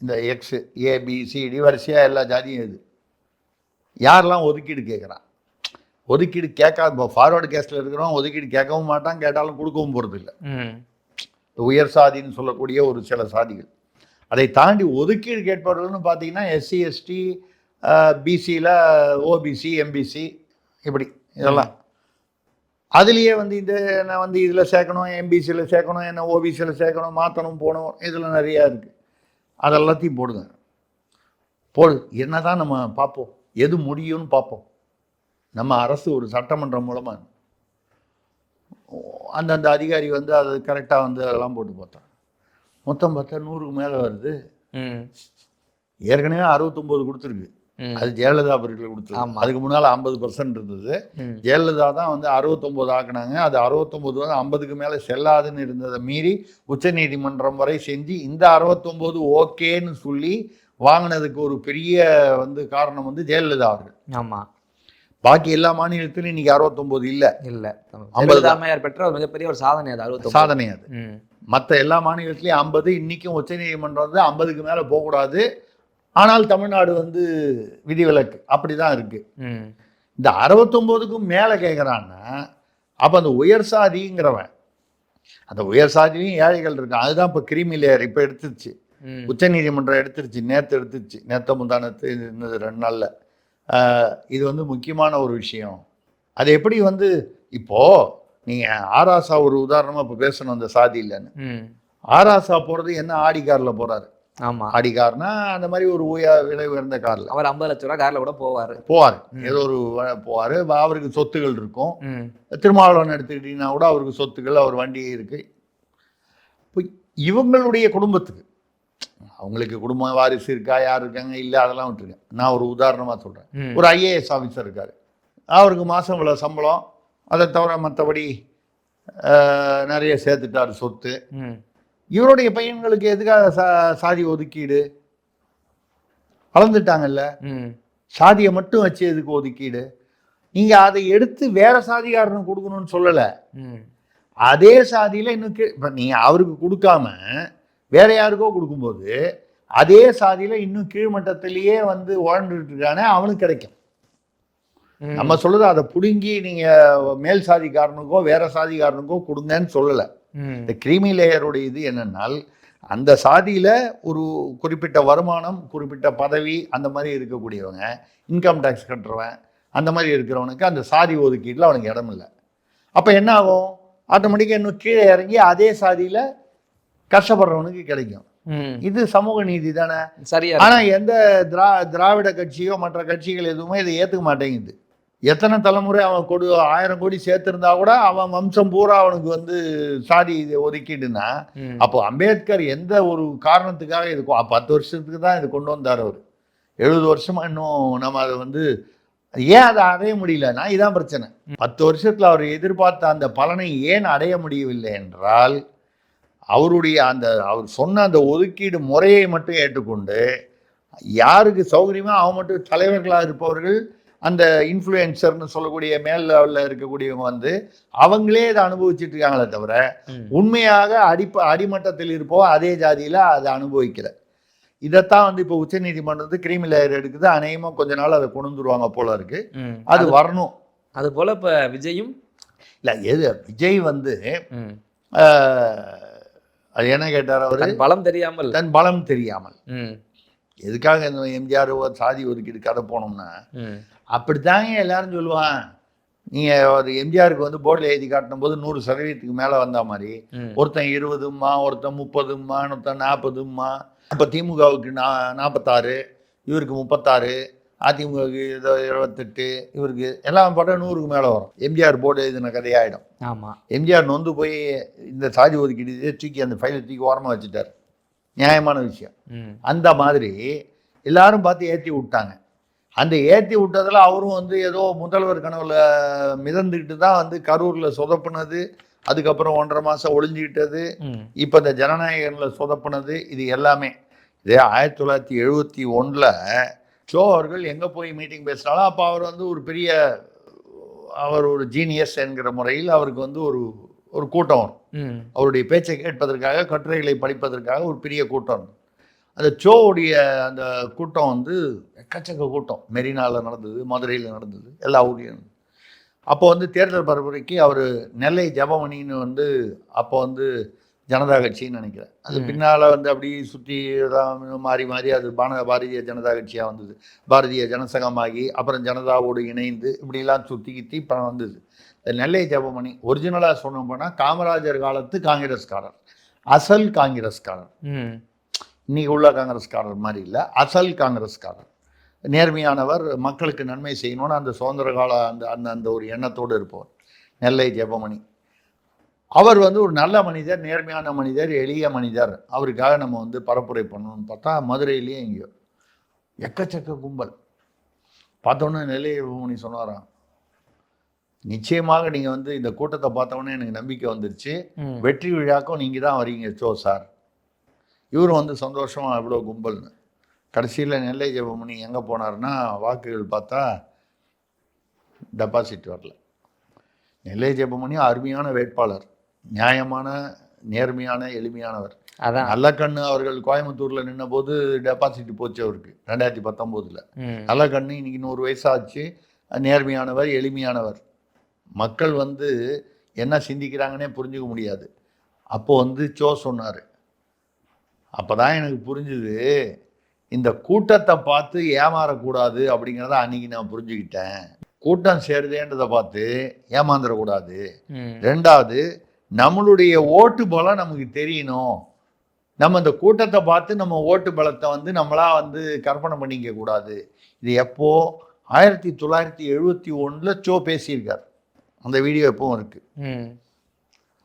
இந்த எக்ஸு ஏபிசிடி வரிசையாக எல்லா ஜாதியும் இது, யாரெல்லாம் ஒதுக்கீடு கேட்குறான், ஒதுக்கீடு கேட்காது. இப்போ ஃபார்வர்டு கேஸ்டில் இருக்கிறவன் ஒதுக்கீடு கேட்கவும் மாட்டான், கேட்டாலும் கொடுக்கவும் போகிறது இல்லை. உயர் சாதின்னு சொல்லக்கூடிய ஒரு சில சாதிகள். அதை தாண்டி ஒதுக்கீடு கேட்பவர்கள்னு பார்த்தீங்கன்னா எஸ்சி எஸ்டி, பிசியில் ஓபிசி எம்பிசி இப்படி இதெல்லாம். அதுலேயே வந்து இந்த நான் வந்து இதில் சேர்க்கணும், எம்பிசியில் சேர்க்கணும், என்ன ஓபிசியில் சேர்க்கணும், மாற்றணும், போகணும், இதில் நிறையா இருக்குது. அதெல்லாத்தையும் போடுங்க, போடு. என்ன தான் நம்ம பார்ப்போம், எது முடியும்னு பார்ப்போம். நம்ம அரசு ஒரு சட்டமன்றம் மூலமாக அந்தந்த அதிகாரி வந்து அது கரெக்டாக வந்து அதெல்லாம் போட்டு பார்த்தா மொத்தம் பார்த்தா 100க்கு மேலே வருது. ஏற்கனவே 69 கொடுத்துருக்கு, அது ஜெயலலிதா பீரியடில் கொடுத்துருக்கு. அதுக்கு முன்னால் 50% இருந்தது. ஜெயலலிதா தான் வந்து 69 ஆக்குனாங்க. அது 69 வந்து 50க்கு மேலே செல்லாதுன்னு இருந்ததை மீறி உச்சநீதிமன்றம் வரை செஞ்சு இந்த 69 ஓகேன்னு சொல்லி வாங்கினதுக்கு ஒரு பெரிய வந்து காரணம் வந்து ஜெயலலிதா அவர்கள். ஆமாம், பாக்கி எல்லா மாநிலத்திலும் இன்னைக்கு 69 இல்லை. 50 பெற்ற ஒரு மிகப்பெரிய ஒரு சாதனை அது, 69 சாதனை அது. மற்ற எல்லா மாநிலத்திலையும் 50. இன்னைக்கும் உச்சநீதிமன்றம் வந்து 50க்கு மேலே போகக்கூடாது, ஆனால் தமிழ்நாடு வந்து விதிவிலக்கு அப்படி தான் இருக்கு. இந்த 69க்கும் மேலே கேட்குறான்னா அப்போ அந்த உயர் சாதிங்கிறவன், அந்த உயர் சாதியும் ஏழைகள் இருக்கான். அதுதான் இப்போ கிரீமி லேயர் இப்போ எடுத்துருச்சு, உச்சநீதிமன்றம் எடுத்துருச்சு, நேற்று முந்தானத்து இன்னும் 2 நாளில். இது வந்து முக்கியமான ஒரு விஷயம். அது எப்படி வந்து இப்போது நீங்கள் ஆராசா ஒரு உதாரணமாக இப்போ பேசணும் அந்த சாதி இல்லைன்னு. ஆராசா போகிறது என்ன, ஆடி காரில் போகிறாரு. ஆமாம், ஆடி கார்னா அந்த மாதிரி ஒரு விலை உயர்ந்த காரில் அவர் 50 லட்ச ரூபா காரில் கூட போவார். ஏதோ ஒரு போவார். அவருக்கு சொத்துகள் இருக்கும். திருமாவளவன் எடுத்துக்கிட்டிங்கன்னா கூட அவருக்கு சொத்துக்கள், அவர் வண்டி இருக்குது. இப்போ இவங்களுடைய குடும்பத்துக்கு, அவங்களுக்கு குடும்ப வாரிசு இருக்கா, யார் இருக்காங்க இல்லை, அதெல்லாம் விட்டுருக்கேன். நான் ஒரு உதாரணமாக சொல்கிறேன். ஒரு ஐஏஎஸ் ஆஃபீஸர் இருக்கார், அவருக்கு மாதம் இவ்வளோ சம்பளம், அதை தவிர மற்றபடி நிறைய சேர்த்துட்டார் சொத்து. இவருடைய பையன்களுக்கு எதுக்காக சாதி ஒதுக்கீடு? கலந்துட்டாங்கல்ல, சாதியை மட்டும் வச்சு எதுக்கு ஒதுக்கீடு? நீங்கள் அதை எடுத்து வேற சாதிகாரனுக்கு கொடுக்கணும்னு சொல்லலை. அதே சாதியில் இன்னும் இப்போ நீங்கள் அவருக்கு கொடுக்காம வேற யாருக்கோ கொடுக்கும்போது அதே சாதியில் இன்னும் கீழ்மட்டத்திலேயே வந்து வாழ்ந்துட்டு இருக்கானே அவனுக்கு கிடைக்கும். நம்ம சொல்றது அதை பிடுங்கி நீங்கள் மேல் சாதிக்காரனுக்கோ வேற சாதிக்காரனுக்கோ கொடுங்கன்னு சொல்லலை. இந்த கிரீமி லேயருடைய இது என்னன்னால், அந்த சாதியில் ஒரு குறிப்பிட்ட வருமானம், குறிப்பிட்ட பதவி அந்த மாதிரி இருக்கக்கூடியவங்க, இன்கம் டேக்ஸ் கட்டுறவன் அந்த மாதிரி இருக்கிறவனுக்கு அந்த சாதி ஒதுக்கீட்டில் அவனுக்கு இடம் இல்லை. அப்போ என்ன ஆகும், ஆட்டோமேட்டிக்காக இன்னும் கீழே இறங்கி அதே சாதியில் கஷ்டப்படுறவனுக்கு கிடைக்கும். இது சமூக நீதி தானே? சரியா. ஆனால் எந்த திராவிட கட்சியோ மற்ற கட்சிகள் எதுவுமே இதை ஏற்றுக்க மாட்டேங்குது. எத்தனை தலைமுறை அவன் 1000 கோடி சேர்த்திருந்தா கூட அவன் வம்சம் பூரா அவனுக்கு வந்து சாதி ஒதுக்கீடுனா, அப்போ அம்பேத்கர் எந்த ஒரு காரணத்துக்காக இது 10 வருஷத்துக்கு தான் இது கொண்டு வந்தார். அவர் 70 வருஷமா இன்னும் நம்ம அதை வந்து ஏன் அதை அடைய முடியலன்னா இதான் பிரச்சனை. 10 வருஷத்துல அவர் எதிர்பார்த்த அந்த பலனை ஏன் அடைய முடியவில்லை என்றால், அவருடைய அவர் சொன்ன அந்த ஒதுக்கீடு முறையை மட்டும் ஏற்றுக்கொண்டு யாருக்கு சௌகரியமா அவன் மட்டும் தலைவர்களாக இருப்பவர்கள், அந்த இன்ஃப்ளூயன்சர்னு சொல்லக்கூடிய மேல் லெவலில் இருக்கக்கூடியவங்க வந்து அவங்களே இதை அனுபவிச்சுட்டு இருக்காங்களே தவிர உண்மையாக அடிமட்டத்தில் இருப்போம் அதே ஜாதியில் அதை அனுபவிக்கல. இதைத்தான் வந்து இப்போ உச்சநீதிமன்றத்து கிரீமி லேயர் எடுக்குது. அநேகமாக கொஞ்ச நாள் அதை கொண்டு வந்துருவாங்க போல இருக்கு. அது வரணும். அது போல இப்போ விஜயும் இல்லை, எது விஜய் வந்து அது என்ன கேட்டார், அவர் தன் பலம் தெரியாமல் எதுக்காக இந்த எம்ஜிஆர் சாதி ஒதுக்கீடு கதை போனோம்னா அப்படித்தாங்க எல்லாரும் சொல்லுவான். நீங்கள் ஒரு எம்ஜிஆருக்கு வந்து போர்டில் எழுதி காட்டும் போது 100% மேலே வந்த மாதிரி ஒருத்தன் 20ம்மா, ஒருத்தன் 30ம்மா, ஒருத்தன் 40ம்மா. இப்போ திமுகவுக்கு 46, இவருக்கு 36, அதிமுகவுக்கு 78, இவருக்கு எல்லாம் போட்டால் 100க்கு மேலே வரும். எம்ஜிஆர் போர்டு எழுதின கதையாயிடும். ஆமாம், எம்ஜிஆர் நொந்து போய் இந்த சாதி ஒதுக்கீடு தூக்கி அந்த ஃபைலை தூக்கி ஓரமாக வச்சுட்டார். நியாயமான விஷயம். அந்த மாதிரி எல்லாரும் பார்த்து ஏற்றி விட்டாங்க. அந்த ஏற்றி விட்டதில் அவரும் வந்து ஏதோ முதல்வர் கனவுல மிதந்துக்கிட்டு தான் வந்து கரூரில் சொதப்புனது, அதுக்கப்புறம் 1.5 மாதம் ஒளிஞ்சிக்கிட்டது, இப்போ இந்த ஜனநாயகனில் சொதப்புனது, இது எல்லாமே இதே 1971 சோ அவர்கள் எங்கே போய் மீட்டிங் பேசினாலும் அப்போ அவர் வந்து ஒரு பெரிய ஒரு ஜீனியஸ் என்கிற முறையில் அவருக்கு வந்து ஒரு கூட்டம் வரும். அவருடைய பேச்சை கேட்பதற்காக, கட்டுரைகளை படிப்பதற்காக ஒரு பெரிய கூட்டம். அந்த சோவுடைய அந்த கூட்டம் வந்து எக்கச்சக்க கூட்டம். மெரினாவில் நடந்தது, மதுரையில் நடந்தது, எல்லா ஊர்லேயும். அப்போ வந்து தேர்தல் பரப்புரைக்கு அவர் நெல்லை ஜெபமணின்னு வந்து அப்போ வந்து ஜனதா கட்சின்னு நினைக்கிறேன். அது பின்னால் வந்து அப்படி சுற்றி மாறி மாறி அது பாரதிய ஜனதா கட்சியாக வந்தது. பாரதிய ஜனசங்கமாகி அப்புறம் ஜனதாவோடு இணைந்து இப்படிலாம் சுற்றி கித்தி இப்போ வந்தது. இந்த நெல்லை ஜெபமணி ஒரிஜினலாக சொன்ன போனால் காமராஜர் காலத்து காங்கிரஸ்காரர், அசல் காங்கிரஸ்காரர். இன்னைக்கு உள்ள காங்கிரஸ்காரர் மாதிரி இல்லை, அசல் காங்கிரஸ்காரர். நேர்மையானவர், மக்களுக்கு நன்மை செய்யணும்னு அந்த சுதந்திர கால அந்த ஒரு எண்ணத்தோடு இருப்பவர் நெல்லை ஜெபமணி. அவர் வந்து ஒரு நல்ல மனிதர், நேர்மையான மனிதர், எளிய மனிதர். அவருக்காக நம்ம வந்து பரப்புரை பண்ணணும்னு பார்த்தா மதுரையிலேயே எங்கேயோ எக்கச்சக்க கும்பல். பார்த்தோன்னே நெல்லை ஜெபமணி சொன்னாராம், நிச்சயமாக நீங்கள் வந்து இந்த கூட்டத்தை பார்த்தோன்னே எனக்கு நம்பிக்கை வந்துருச்சு, வெற்றி விழாக்கும் நீங்கள் தான் வரீங்க சோ சார். இவரும் வந்து சந்தோஷமாக எவ்வளோ கும்பல்னு. கடைசியில் நெல்லை ஜெபமணி எங்கே போனார்னா வாக்குகள் பார்த்தா டெபாசிட் வரல. நெல்லை ஜெபமணி அருமையான வேட்பாளர், நியாயமான, நேர்மையான, எளிமையானவர். அதான் நல்லக்கண்ணு அவர்கள் கோயம்புத்தூரில் நின்ன போது டெபாசிட் போச்சு அவருக்கு 2019. நல்லக்கண்ணு இன்னைக்கு 100 வயசாச்சு, நேர்மையானவர், எளிமையானவர். மக்கள் வந்து என்ன சிந்திக்கிறாங்கன்னே புரிஞ்சுக்க முடியாது. அப்போ வந்து சோ சொன்னார். அப்போ தான் எனக்கு புரிஞ்சுது, இந்த கூட்டத்தை பார்த்து ஏமாறக்கூடாது அப்படிங்கிறத அன்னைக்கு நான் புரிஞ்சுக்கிட்டேன். கூட்டம் சேருதேன்றதை பார்த்து ஏமாந்துடக்கூடாது. ரெண்டாவது, நம்மளுடைய ஓட்டு பலம் நமக்கு தெரியணும். நம்ம இந்த கூட்டத்தை பார்த்து நம்ம ஓட்டு பலத்தை வந்து நம்மளா வந்து கற்பனை பண்ணிக்க கூடாது. இது எப்போ 1971 சோ பேசியிருக்கார். அந்த வீடியோ எப்பவும் இருக்கு.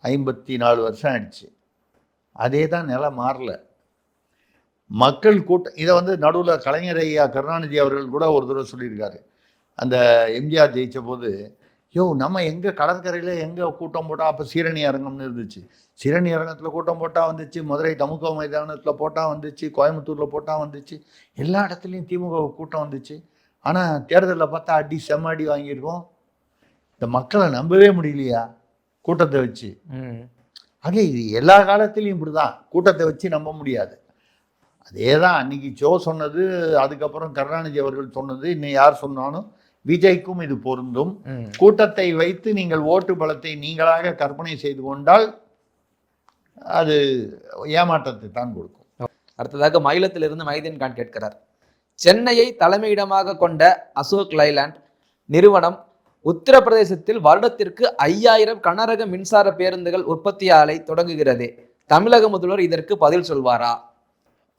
54 வருஷம் ஆயிடுச்சு. அதே தான் நிலை மாறல. மக்கள் கூட்டம் இதை வந்து நடுவில் கலைஞர் ஐயா கருணாநிதி அவர்கள் கூட ஒரு தடவை சொல்லியிருக்காரு. அந்த எம்ஜிஆர் ஜெயித்த போது, நம்ம எங்கே கடற்கரையில் எங்கே கூட்டம் போட்டால், அப்போ சீரணி அரங்கம்னு இருந்துச்சு, சீரணி அரங்கத்தில் கூட்டம் போட்டால் வந்துச்சு, மதுரை தமுக மைதானத்தில் போட்டால் வந்துச்சு, கோயம்புத்தூரில் போட்டால் வந்துச்சு, எல்லா இடத்துலையும் திமுக கூட்டம் வந்துச்சு. ஆனால் தேர்தலில் பார்த்தா அடி செம்ம அடி வாங்கியிருக்கோம். இந்த மக்களை நம்பவே முடியலையா கூட்டத்தை வச்சு? ஆக இது எல்லா காலத்திலையும் இப்படி தான், கூட்டத்தை வச்சு நம்ப முடியாது. அதே தான் அன்னைக்கு சோ சொன்னது, அதுக்கப்புறம் கருணாநிதி அவர்கள் சொன்னது, இன்னும் யார் சொன்னாலும் விஜய்க்கும் இது பொருந்தும். கூட்டத்தை வைத்து நீங்கள் ஓட்டு பலத்தை நீங்களாக கற்பனை செய்து கொண்டால் அது ஏமாற்றத்தை தான் கொடுக்கும். அடுத்ததாக மயிலத்திலிருந்து மைதீன் கான் கேட்கிறார், சென்னையை தலைமையிடமாக கொண்ட அசோக் லைலாண்ட் நிறுவனம் உத்தரப்பிரதேசத்தில் வருடத்திற்கு 5000 கனரக மின்சார பேருந்துகள் உற்பத்தி ஆலை தொடங்குகிறது. தமிழக முதல்வர் இதற்கு பதில் சொல்வாரா?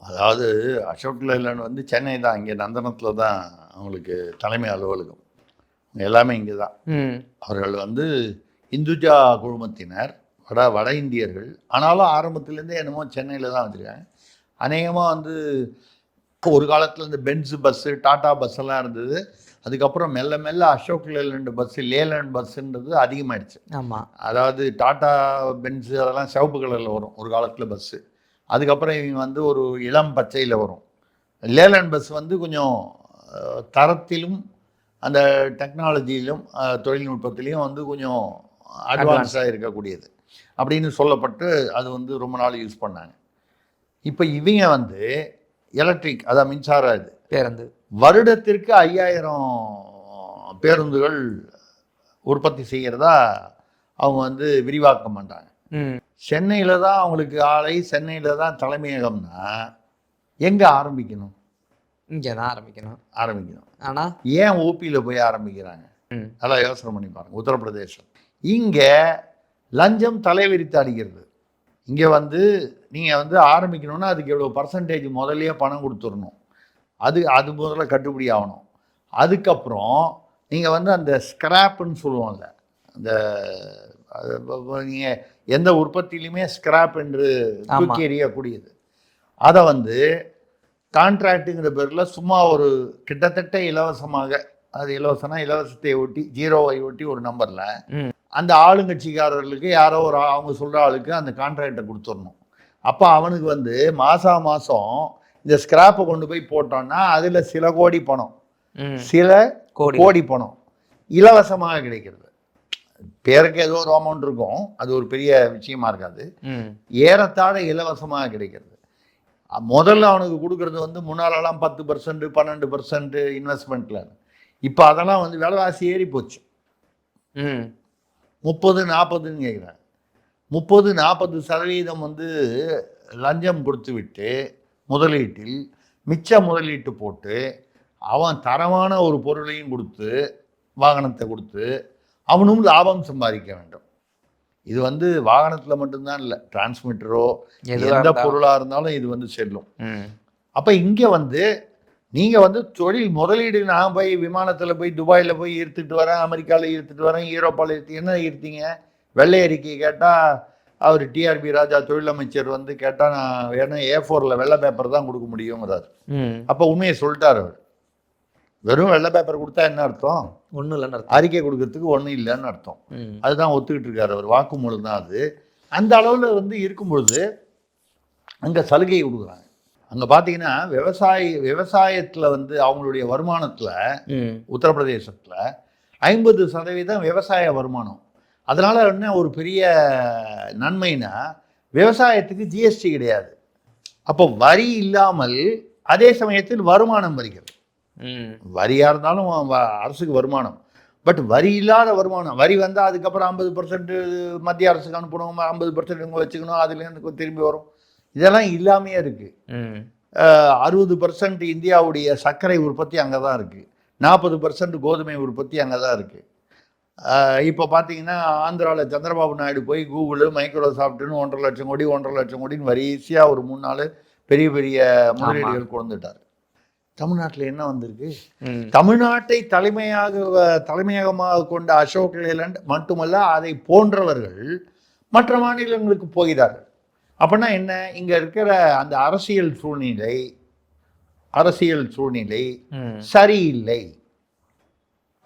அதாவது அசோக் லைலாண்ட் வந்து சென்னை தான், இங்கே நந்தனத்தில் தான் அவங்களுக்கு தலைமை அலுவலகம், எல்லாமே இங்கே தான். அவர்கள் வந்து இந்துஜா குழுமத்தினர், வட இந்தியர்கள். ஆனாலும் ஆரம்பத்துலேருந்தே என்னமோ சென்னையில் தான் வச்சுருக்காங்க. அநேகமாக வந்து ஒரு காலத்தில் இந்த பென்ஸ் பஸ்ஸு, டாட்டா பஸ் எல்லாம் இருந்தது. அதுக்கப்புறம் மெல்ல மெல்ல அசோக் லேலண்ட் பஸ்ஸு, லேலண்ட் பஸ்ஸுன்றது அதிகமாகிடுச்சு. ஆமாம், அதாவது டாட்டா பென்ஸு அதெல்லாம் சிவப்பு கலரில் வரும் ஒரு காலத்தில் பஸ்ஸு. அதுக்கப்புறம் இவங்க வந்து ஒரு இளம் பச்சையில் வரும். லேலண்ட் பஸ் வந்து கொஞ்சம் தரத்திலும் அந்த டெக்னாலஜியிலும் தொழில்நுட்பத்திலையும் வந்து கொஞ்சம் அட்வான்ஸாக இருக்கக்கூடியது அப்படின்னு சொல்லப்பட்டு அது வந்து ரொம்ப நாள் யூஸ் பண்ணாங்க. இப்போ இவங்க வந்து எலக்ட்ரிக், அதாவது மின்சார இது பேருந்து, வருடத்திற்கு 5000 பேருந்துகள் உற்பத்தி செய்கிறதா அவங்க வந்து விரிவாக்கம் பண்ணுறாங்க. சென்னையில் தான் அவங்களுக்கு ஆலை, சென்னையில் தான் தலைமையகம்னா எங்கே ஆரம்பிக்கணும்? இங்கே தான் ஆரம்பிக்கணும். ஆரம்பிக்கணும். ஏன் ஓபியில் போய் ஆரம்பிக்கிறாங்க? நல்லா யோசனை பண்ணி பாருங்க. உத்தரப்பிரதேசம் இங்கே லஞ்சம் தலைவிரித்து அடிக்கிறது. இங்கே வந்து நீங்கள் வந்து ஆரம்பிக்கணும்னா அதுக்கு எவ்வளோ பர்சன்டேஜ் முதல்லையே பணம் கொடுத்துடணும். அது முதல்ல கட்டுப்படி ஆகணும். அதுக்கப்புறம் நீங்கள் வந்து அந்த ஸ்கிராப்புன்னு சொல்லுவோம்ல, அந்த நீங்கள் எந்த உற்பத்தியிலையுமே ஸ்கிராப் என்று தூக்கி எறியக்கூடியது, அதை வந்து கான்ட்ராக்டுங்கிற பேரில் சும்மா ஒரு கிட்டத்தட்ட இலவசமாக, அது இலவசம்னா இலவசத்தை ஒட்டி 0வை ஒட்டி ஒரு நம்பரில் அந்த ஆளுங்கட்சிக்காரர்களுக்கு யாரோ ஒரு அவங்க சொல்கிற ஆளுக்கு அந்த கான்ட்ராக்டை கொடுத்துடணும். அப்போ அவனுக்கு வந்து மாதம் இந்த ஸ்கிராப்பை கொண்டு போய் போட்டோன்னா அதில் சில கோடி பணம், சில கோடி பணம் இலவசமாக கிடைக்கிறது. பேருக்கு ஏதோ ஒரு அமௌண்ட் இருக்கும், அது ஒரு பெரிய விஷயமா இருக்காது. ஏறத்தாழ இலவசமாக கிடைக்கிறது. முதல்ல அவனுக்கு கொடுக்கறது வந்து முன்னாலெல்லாம் 10%, 12% இன்வெஸ்ட்மெண்ட்டில். இப்போ அதெல்லாம் வந்து விலைவாசி ஏறி போச்சு. 30-40ன்னு கேட்குறாங்க. 30-40% வந்து லஞ்சம் கொடுத்து விட்டு முதலீட்டில் மிச்ச முதலீட்டு போட்டு அவன் தரமான ஒரு பொருளையும் கொடுத்து வாகனத்தை கொடுத்து அவனும் லாபம் சம்பாதிக்க வேண்டும். இது வந்து வாகனத்தில் மட்டும்தான் இல்லை, டிரான்ஸ்மிட்டரோ எந்த பொருளாக இருந்தாலும் இது வந்து செல்லும். அப்போ இங்கே வந்து நீங்கள் வந்து தொழில் முதலீடு, நான் போய் விமானத்தில் போய் துபாயில் போய் ஈர்த்துட்டு வரேன், அமெரிக்காவில் ஈர்த்துட்டு வரேன், ஈரோப்பாவில் என்ன ஈர்த்தீங்க? வெள்ளை அறிக்கை கேட்டால் அவர் டிஆர்பி ராஜா தொழிலமைச்சர் வந்து கேட்டால் நான் வேணும் A4 வெள்ளை பேப்பர் தான் கொடுக்க முடியுங்கிறார். அப்போ உண்மையை சொல்லிட்டார் அவர். வெறும் வெள்ளை பேப்பர் கொடுத்தா என்ன அர்த்தம்? ஒன்றும் இல்லைன்னு அர்த்தம். அறிக்கை கொடுக்கறதுக்கு ஒன்றும் இல்லைன்னு அர்த்தம். அதுதான் ஒத்துக்கிட்டு இருக்காரு அவர். வாக்குமூலம் தான் அது. அந்த அளவில் வந்து இருக்கும்பொழுது அங்கே சலுகை கொடுக்குறாங்க. அங்கே பார்த்தீங்கன்னா விவசாயத்தில் வந்து அவங்களுடைய வருமானத்தில் உத்தரப்பிரதேசத்தில் 50% விவசாய வருமானம். அதனால என்ன ஒரு பெரிய நன்மைனா விவசாயத்துக்கு ஜிஎஸ்டி கிடையாது. அப்போ வரி இல்லாமல் அதே சமயத்தில் வருமானம் வருகிறது. வரியாக இருந்தாலும் அரசுக்கு வருமானம், பட் வரி இல்லாத வருமானம். வரி வந்தால் அதுக்கப்புறம் 50% மத்திய அரசுக்கு அனுப்பணும், 50% இவங்க வச்சுக்கணும், அதுலேருந்து திரும்பி வரும். இதெல்லாம் இல்லாமையே இருக்குது. 60% இந்தியாவுடைய சர்க்கரை உற்பத்தி அங்கே தான் இருக்குது. 40% கோதுமை உற்பத்தி அங்கே தான் இருக்குது. இப்போ பார்த்தீங்கன்னா ஆந்திராவில் சந்திரபாபு நாயுடு போய் கூகுள், மைக்ரோசாஃப்ட்னு 1.5 லட்சம் கோடி 1.5 லட்சம் கோடின்னு வரிசையாக ஒரு 3-4 பெரிய பெரிய முதலீடுகள் கொண்டுட்டார். தமிழ்நாட்டில் என்ன வந்திருக்கு? தமிழ்நாட்டை தலைமையகமாக கொண்ட அசோக் லேலண்ட் மட்டுமல்ல, அதை போன்றவர்கள் மற்ற மாநிலங்களுக்கு போகிறார்கள். அப்படின்னா என்ன? இங்கே இருக்கிற அந்த அரசியல் சூழ்நிலை சரியில்லை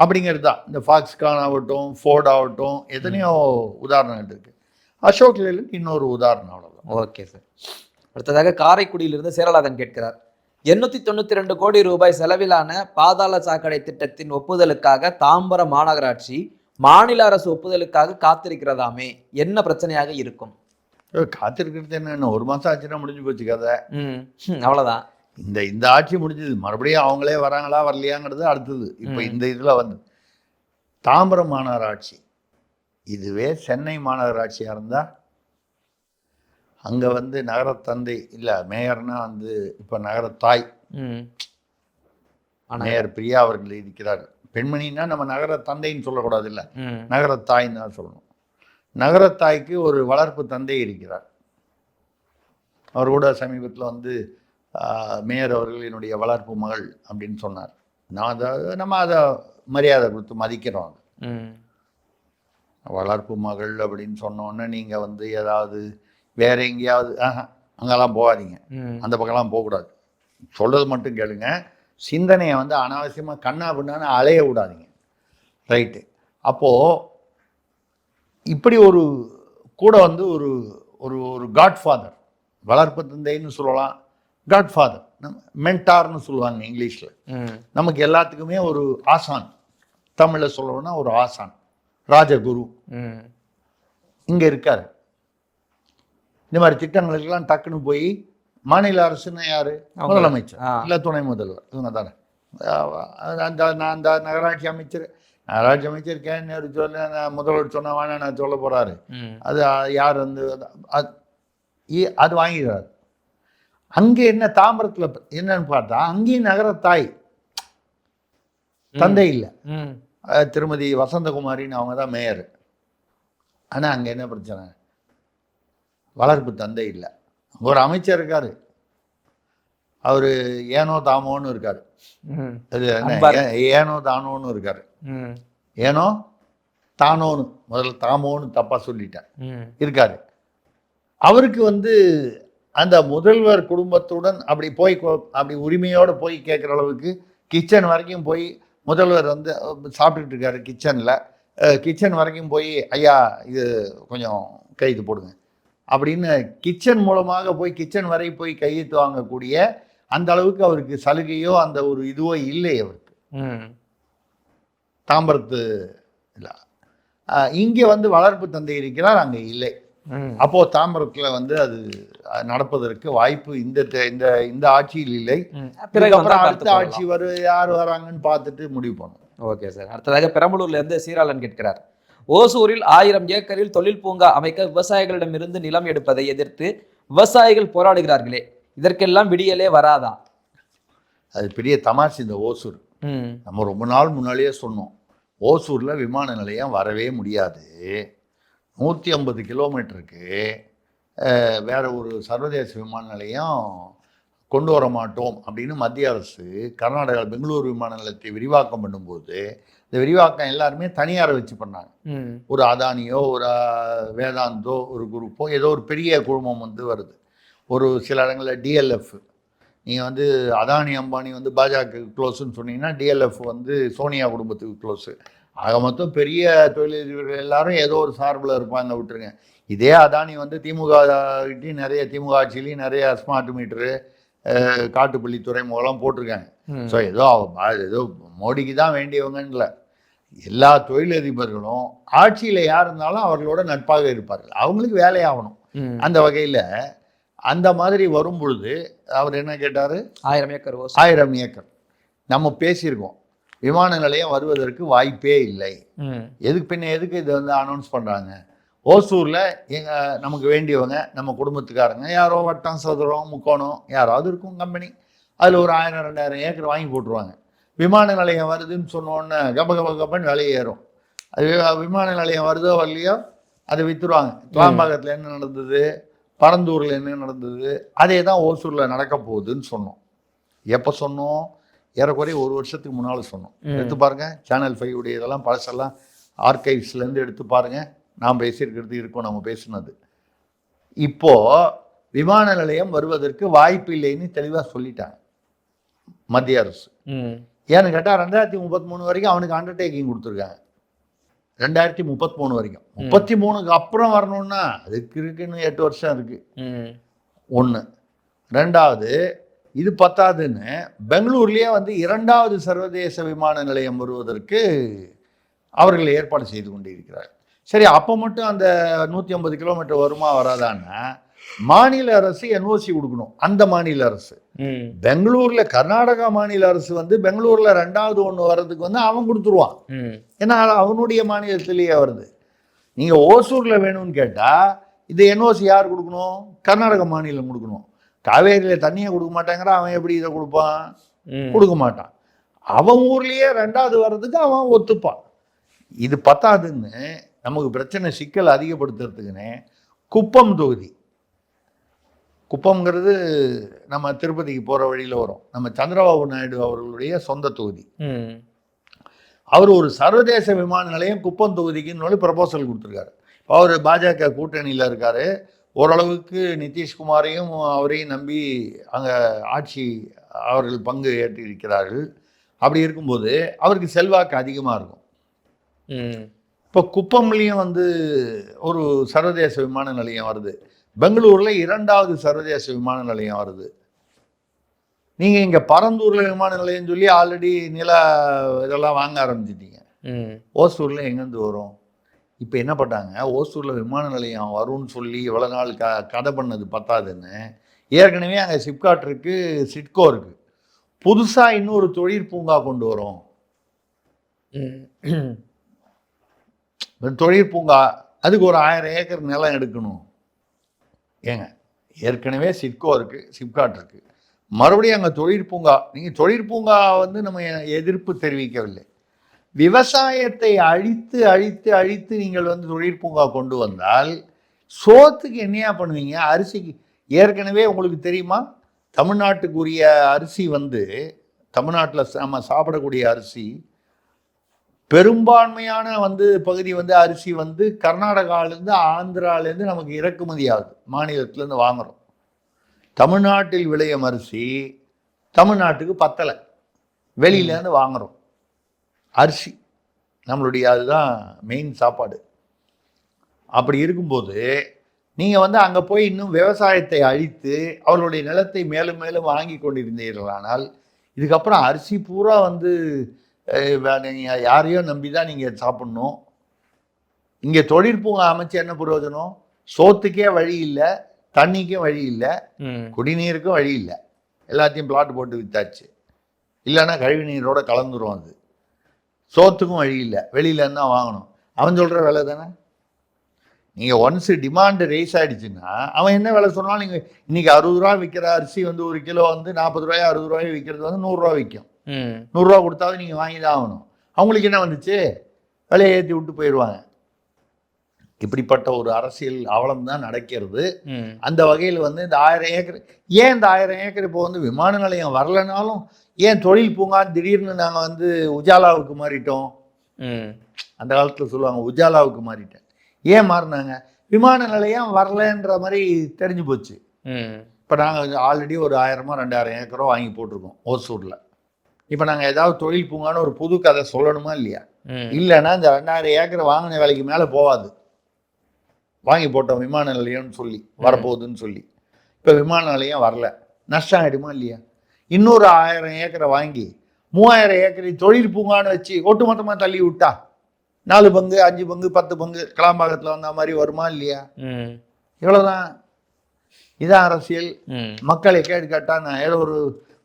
அப்படிங்கிறது தான். இந்த ஃபாக்ஸ்கான் ஆகட்டும், ஃபோர்ட் ஆகட்டும், எத்தனையோ உதாரணங்கள் இருக்குது. அசோக் லேலண்ட் இன்னொரு உதாரணம். அவ்வளோதான். Okay sir. அடுத்ததாக காரைக்குடியிலிருந்து சேரலாதன் கேட்கிறார், 892 கோடி ரூபாய் செலவிலான பாதாள சாக்கடை திட்டத்தின் ஒப்புதலுக்காக தாம்பரம் மாநகராட்சி மாநில அரசு ஒப்புதலுக்காக காத்திருக்கிறதாமே, என்ன பிரச்சனையாக இருக்கும்? காத்திருக்கிறது என்ன, 1 மாதம் ஆச்சுன்னா முடிஞ்சு போச்சு கதை. அவ்வளோதான். இந்த ஆட்சி முடிஞ்சது. மறுபடியும் அவங்களே வராங்களா வரலையாங்கிறது அடுத்தது. இப்போ இந்த இதில் வந்து தாம்பரம் மாநகராட்சி, இதுவே சென்னை மாநகராட்சியாக இருந்தால் அங்கே வந்து நகரத்தந்தை இல்லை, மேயர்னா வந்து இப்போ நகரத்தாய் மேயர் பிரியா அவர்கள் இருக்கிறார்கள். பெண்மணின்னா நம்ம நகர தந்தைன்னு சொல்லக்கூடாது, இல்லை நகரத்தாய்ன்னு தான் சொல்லணும். நகரத்தாய்க்கு ஒரு வளர்ப்பு தந்தை இருக்கிறார். அவர் கூட சமீபத்தில் வந்து மேயர் அவர்கள் என்னுடைய வளர்ப்பு மகள் அப்படின்னு சொன்னார். நம்ம அதை மரியாதை கொடுத்து மதிக்கிறோம். வளர்ப்பு மகள் அப்படின்னு சொன்னோன்னே நீங்கள் வந்து ஏதாவது வேற எங்கேயாவது அங்கெல்லாம் போகாதீங்க, அந்த பக்கம்லாம் போகக்கூடாது. சொல்கிறது மட்டும் கேளுங்க. சிந்தனையை வந்து அனாவசியமாக கண்ணா பின்னான்னு அலைய விடாதீங்க. ரைட்டு. அப்போது இப்படி ஒரு கூட வந்து ஒரு ஒரு காட்ஃபாதர், வளர்ப்பு தந்தைன்னு சொல்லலாம், காட்ஃபாதர், மென்டார்னு சொல்லுவாங்க இங்கிலீஷில். நமக்கு எல்லாத்துக்குமே ஒரு ஆசான், தமிழில் சொல்லணும்னா ஒரு ஆசான், ராஜகுரு இங்கே இருக்காரு. இந்த மாதிரி திட்டங்களுக்கெல்லாம் டக்குன்னு போய் மாநில அரசுன்னா யார்? முதலமைச்சர் இல்லை துணை முதல்வர், இவங்க தானே. அந்த நகராட்சி அமைச்சர் கேன்னு சொல்ல முதல்வர் சொன்ன வேணா நான் சொல்ல போகிறாரு. அது யார் வந்து அது வாங்கிடுறாரு. அங்கே என்ன தாம்பரத்தில் என்னன்னு பார்த்தா அங்கேயும் நகரத்தாய் தந்தை இல்லை, திருமதி வசந்தகுமாரின்னு அவங்க தான் மேயர். ஆனால் அங்கே என்ன பிரச்சனை? வளர்ப்பு தந்தை இல்லை. அங்கே ஒரு அமைச்சர் இருக்காரு, அவர் ஏனோ தாமோன்னு இருக்காரு. அது ஏனோ தானோன்னு இருக்காரு. ஏனோ தானோன்னு, முதல்ல தாமோன்னு தப்பா சொல்லிட்டேன், இருக்காரு. அவருக்கு அந்த முதல்வர் குடும்பத்துடன் அப்படி உரிமையோடு போய் கேட்குற அளவுக்கு கிச்சன் வரைக்கும் போய் முதல்வர் சாப்பிட்டுட்டு இருக்காரு கிச்சன் வரைக்கும் போய், ஐயா இது கொஞ்சம் கையெழுத்து போடுங்க அப்படின்னு கிச்சன் மூலமாக போய் கிச்சன் வரை போய் கையெழுத்து வாங்கக்கூடிய அந்த அளவுக்கு அவருக்கு சலுகையோ அந்த ஒரு இதுவோ இல்லை அவருக்கு. தாம்பரத்து இல்லை. இங்கே வளர்ப்பு தந்தை இருக்கிறார், அங்கே இல்லை. அப்போ தாம்பரத்தில் அது நடப்பதற்கு வாய்ப்பு இந்த ஆட்சியில் இல்லை. அப்புறம் அடுத்த ஆட்சி யார் வராங்கன்னு பார்த்துட்டு முடிவு பண்ணும். Okay sir. அடுத்ததாக பெரம்பலூர்ல இருந்து சீராளன் கேட்கிறார், ஓசூரில் 1000 ஏக்கரில் தொழில் பூங்கா அமைக்க விவசாயிகளிடமிருந்து நிலம் எடுப்பதை எதிர்த்து விவசாயிகள் போராடுகிறார்களே, இதற்கெல்லாம் விடியலே வராதா? அது பெரிய தமாஷ். இந்த ஓசூர் நம்ம ரொம்ப நாள் முன்னாலேயே சொன்னோம், ஓசூரில் விமான நிலையம் வரவே முடியாது. 150 கிலோமீட்டருக்கு வேற ஒரு சர்வதேச விமான நிலையம் கொண்டு வர மாட்டோம் அப்படின்னு மத்திய அரசு கர்நாடகா பெங்களூர் விமான நிலையத்தை விரிவாக்கம் பண்ணும்போது இந்த விரிவாக்கம் எல்லாருமே தனியாரை வச்சு பண்ணாங்க. ஒரு அதானியோ ஒரு வேதாந்தோ ஒரு குரூப்போ ஏதோ ஒரு பெரிய குழுமம் வருது. ஒரு சில இடங்களில் டிஎல்எஃப், நீங்கள் அதானி அம்பானி பாஜக க்ளோஸுன்னு சொன்னீங்கன்னா டிஎல்எஃப் சோனியா குடும்பத்துக்கு க்ளோஸு. ஆக மொத்தம் பெரிய தொழிலதிபர்கள் எல்லாரும் ஏதோ ஒரு சார்பில் இருப்பாங்க, விட்டுருங்க. இதே அதானி திமுக கிட்டையும் நிறைய திமுக ஆட்சியிலையும் நிறைய ஸ்மார்ட் மீட்டரு காட்டுப்பள்ளி துறைமுகம்லாம் போட்டிருக்காங்க. ஸோ ஏதோ மோடிக்கு தான் வேண்டியவங்கன்னு இல்லை, எல்லா தொழிலதிபர்களும் ஆட்சியில் யார் இருந்தாலும் அவர்களோட நட்பாக இருப்பார்கள், அவங்களுக்கு வேலையாகணும். அந்த வகையில் அந்த மாதிரி வரும் பொழுது அவர் என்ன கேட்டார், 1000 ஏக்கர் நம்ம பேசியிருக்கோம், விமான நிலையம் வருவதற்கு வாய்ப்பே இல்லை. எதுக்கு இது அனௌன்ஸ் பண்ணுறாங்க? ஓசூரில் நமக்கு வேண்டியவங்க நம்ம குடும்பத்துக்காரங்க யாரோ வட்டம் சதுரம் முக்கோணம் யாராவது இருக்கும் கம்பெனி, அதில் ஒரு 1000-2000 ஏக்கர் வாங்கி போட்டுருவாங்க. விமான நிலையம் வருதுன்னு சொன்னோன்னே கப்பன்னு விலை ஏறும். அது விமான நிலையம் வருதோ வரலையோ அதை விற்றுருவாங்க. துவாம்பாக்கத்தில் என்ன நடந்தது, பரந்தூரில் என்ன நடந்தது, அதே தான் ஓசூரில் நடக்க போகுதுன்னு சொன்னோம். எப்போ சொன்னோம்? ஏறக்குறைய 1 வருஷத்துக்கு முன்னால் சொன்னோம். எடுத்து பாருங்கள், சேனல் 5 உடைய இதெல்லாம் பழசெல்லாம் ஆர்கைவ்ஸ்லேருந்து எடுத்து பாருங்கள். நாம் பேசியிருக்கிறது இருக்கும், நம்ம பேசுனது. இப்போது விமான நிலையம் வருவதற்கு வாய்ப்பு இல்லைன்னு தெளிவாக சொல்லிட்டாங்க மத்திய அரசு. ஏன்னு கேட்டால் 2033 வரைக்கும் அவனுக்கு அண்டர்டேக்கிங் கொடுத்துருக்காங்க. 2033 வரைக்கும். 33க்கு அப்புறம் வரணும்னா அதுக்கு இருக்குன்னு 8 வருஷம் இருக்குது. ஒன்று. ரெண்டாவது, இது பத்தாதுன்னு பெங்களூர்லேயே 2வது சர்வதேச விமான நிலையம் வருவதற்கு அவர்கள் ஏற்பாடு செய்து கொண்டிருக்கிறார்கள். சரி, அப்போ மட்டும் அந்த 150 கிலோமீட்டர் வருமா வராதான்னா மாநில அரசு என்ஓசி கொடுக்கணும். அந்த மாநில அரசு பெங்களூர்ல கர்நாடகா மாநில அரசு பெங்களூர்ல 2வது ஒன்று வர்றதுக்கு அவன் கொடுத்துருவான். ஏன்னா அவனுடைய மாநிலத்திலேயே வருது. நீங்க ஓசூர்ல வேணும்னு கேட்டா இது என்ஓசி யார் கொடுக்கணும்? கர்நாடக மாநிலம் கொடுக்கணும். காவேரியில தண்ணியை கொடுக்க மாட்டாங்கிற அவன் எப்படி இதை கொடுப்பான்? கொடுக்க மாட்டான். அவன் ஊர்லயே 2வது வர்றதுக்கு அவன் ஒத்துப்பான். இது பத்தாதுன்னு நமக்கு பிரச்சனை சிக்கல் அதிகப்படுத்துறதுக்குன்னு குப்பம் தொகுதி, குப்பம்ங்கிறது நம்ம திருப்பதிக்கு போகிற வழியில் வரும், நம்ம சந்திரபாபு நாயுடு அவர்களுடைய சொந்த தொகுதி. அவர் ஒரு சர்வதேச விமான நிலையம் குப்பம் தொகுதிக்குன்னு ப்ரப்போசல் கொடுத்துருக்காரு. இப்போ அவர் பாஜக கூட்டணியில் இருக்கார். ஓரளவுக்கு நிதிஷ்குமாரையும் அவரையும் நம்பி அங்கே ஆட்சி அவர்கள் பங்கு ஏற்றிருக்கிறார்கள். அப்படி இருக்கும்போது அவருக்கு செல்வாக்கு அதிகமாக இருக்கும். இப்போ குப்பம்லேயும் ஒரு சர்வதேச விமான நிலையம் வருது. பெங்களூரில் 2வது சர்வதேச விமான நிலையம் வருது. நீங்கள் இங்கே பரந்தூரில் விமான நிலையம் சொல்லி ஆல்ரெடி இதெல்லாம் வாங்க ஆரம்பிச்சிட்டீங்க. ஓசூரில் எங்கேருந்து வரும்? இப்போ என்ன பண்ணாங்க, ஓசூரில் விமான நிலையம் வரும்னு சொல்லி இவ்வளோ நாள் கதை பண்ணது பத்தாதுன்னு ஏற்கனவே அங்கே சிப்காட் இருக்குது, சிட்கோ இருக்குது, புதுசாக இன்னொரு தொழில் பூங்கா கொண்டு வரும். தொழில் பூங்கா அதுக்கு ஒரு 1000 ஏக்கர் நிலம் எடுக்கணும். ஏங்க ஏற்கனவே சிட்கோ இருக்குது, சிப்காட் இருக்குது, மறுபடியும் அங்கே தொழிற்பூங்கா. நீங்கள் தொழிற்பூங்கா வந்து நம்ம எதிர்ப்பு தெரிவிக்கவில்லை. விவசாயத்தை அழித்து அழித்து அழித்து நீங்கள் வந்து தொழிற்பூங்கா கொண்டு வந்தால் சோத்துக்கு என்னையா பண்ணுவீங்க? அரிசிக்கு ஏற்கனவே உங்களுக்கு தெரியுமா, தமிழ்நாட்டுக்குரிய அரிசி வந்து தமிழ்நாட்டில் நம்ம சாப்பிடக்கூடிய அரிசி பெரும்பான்மையான வந்து பகுதி வந்து அரிசி வந்து கர்நாடகாவிலேருந்து ஆந்திராவிலேருந்து நமக்கு இறக்குமதி ஆகுது, மாநிலத்திலேருந்து வாங்குகிறோம். தமிழ்நாட்டில் விளையும் அரிசி தமிழ்நாட்டுக்கு பத்தலை, வெளியிலேருந்து வாங்குகிறோம் அரிசி. நம்மளுடைய அதுதான் மெயின் சாப்பாடு. அப்படி இருக்கும்போது நீங்கள் வந்து அங்கே போய் இன்னும் விவசாயத்தை அழித்து அவர்களுடைய நிலத்தை மேலும் மேலும் வாங்கி கொண்டிருந்தீர்களானால் இதுக்கப்புறம் அரிசி பூரா வந்து நீங்கள் யாரையோ நம்பி தான் நீங்கள் சாப்பிட்ணும். இங்கே தொழிற்பூங்கா அமைச்சு என்ன பிரயோஜனம்? சோத்துக்கே வழி இல்லை, தண்ணிக்கும் வழி இல்லை, குடிநீருக்கும் வழி இல்லை. எல்லாத்தையும் பிளாட் போட்டு வித்தாச்சு. இல்லைன்னா கழிவு நீரோட கலந்துரும். அது சோத்துக்கும் வழி இல்லை, வெளியிலேருந்து தான் வாங்கணும். அவன் சொல்கிற விலை தானே. நீங்கள் ஒன்ஸு டிமாண்டு ரைஸ் ஆகிடுச்சுன்னா அவன் என்ன விலை சொன்னாலும் நீங்கள் இன்றைக்கி 60 ரூபா விற்கிற அரிசி வந்து ஒரு கிலோ வந்து 40 ரூபாயோ 60 ரூபாயோ விற்கிறது வந்து 100 ரூபா விற்கும். 100 ரூபா கொடுத்தாவது நீங்கள் வாங்கி தான் ஆகணும். அவங்களுக்கு என்ன வந்துச்சு? விலையை ஏற்றி விட்டு போயிடுவாங்க. இப்படிப்பட்ட ஒரு அரசியல் அவலம் தான் நடக்கிறது. அந்த வகையில் வந்து இந்த 1000 ஏக்கர், ஏன் இந்த 1000 ஏக்கர் இப்போ வந்து விமான நிலையம் வரலைனாலும் ஏன் தொழில் பூங்கா திடீர்னு நாங்கள் வந்து உஜாலாவுக்கு மாறிட்டோம்? அந்த காலத்தில் சொல்லுவாங்க உஜாலாவுக்கு மாறிட்டேன். ஏன் மாறினாங்க? விமான நிலையம் வரலன்ற மாதிரி தெரிஞ்சு போச்சு. இப்போ நாங்கள் ஆல்ரெடி ஒரு 1000-2000 ஏக்கரோ வாங்கி போட்டிருக்கோம் ஓசூரில். இப்போ நாங்கள் ஏதாவது தொழில் பூங்கான்னு ஒரு புது கதை சொல்லணுமா இல்லையா? இல்லைன்னா இந்த 2000 ஏக்கரை வாங்கின வேலைக்கு மேலே போகாது. வாங்கி போட்டோம் விமான நிலையம்னு சொல்லி, வரப்போகுதுன்னு சொல்லி. இப்போ விமான நிலையம் வரல, நஷ்டம் ஆகிடுமா இல்லையா? இன்னொரு 1000 ஏக்கரை வாங்கி 3000 ஏக்கரை தொழில் பூங்கான்னு வச்சு ஒட்டுமொத்தமாக தள்ளி விட்டா 4 பங்கு 5 பங்கு 10 பங்கு கிளாம்பாக்கத்தில் வந்த மாதிரி வருமா இல்லையா? இவ்வளோதான். இதான் அரசியல். மக்களை கேட்டா நான் ஏதோ ஒரு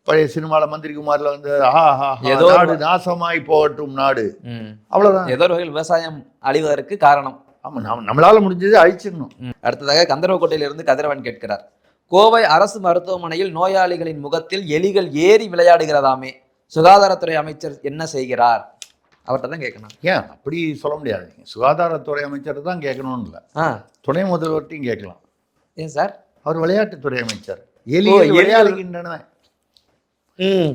பழைய சினிமாவில் மந்திரிகுமாரில் வந்து ஏதோ நாடு நாசமாய் போகட்டும் நாடு, அவ்வளோதான். ஏதோ ஒரு வகையில் விவசாயம் அழிவதற்கு காரணம். ஆமாம், நம்மளால முடிஞ்சது அழிச்சிடணும். அடுத்ததாக கந்தர்வக்கோட்டையிலிருந்து கதிரவன் கேட்கிறார். கோவை அரசு மருத்துவமனையில் நோயாளிகளின் முகத்தில் எலிகள் ஏறி விளையாடுகிறதாமே, சுகாதாரத்துறை அமைச்சர் என்ன செய்கிறார்? அவர்கிட்ட தான் கேட்கணும். ஏன் அப்படி சொல்ல முடியாது? நீங்கள் சுகாதாரத்துறை அமைச்சர் தான் கேட்கணும்னு இல்லை, துணை முதல்வர்கிட்டையும் கேட்கலாம். ஏன் சார்? அவர் விளையாட்டுத்துறை அமைச்சர். எலிகள் விளையாடுகின்றன.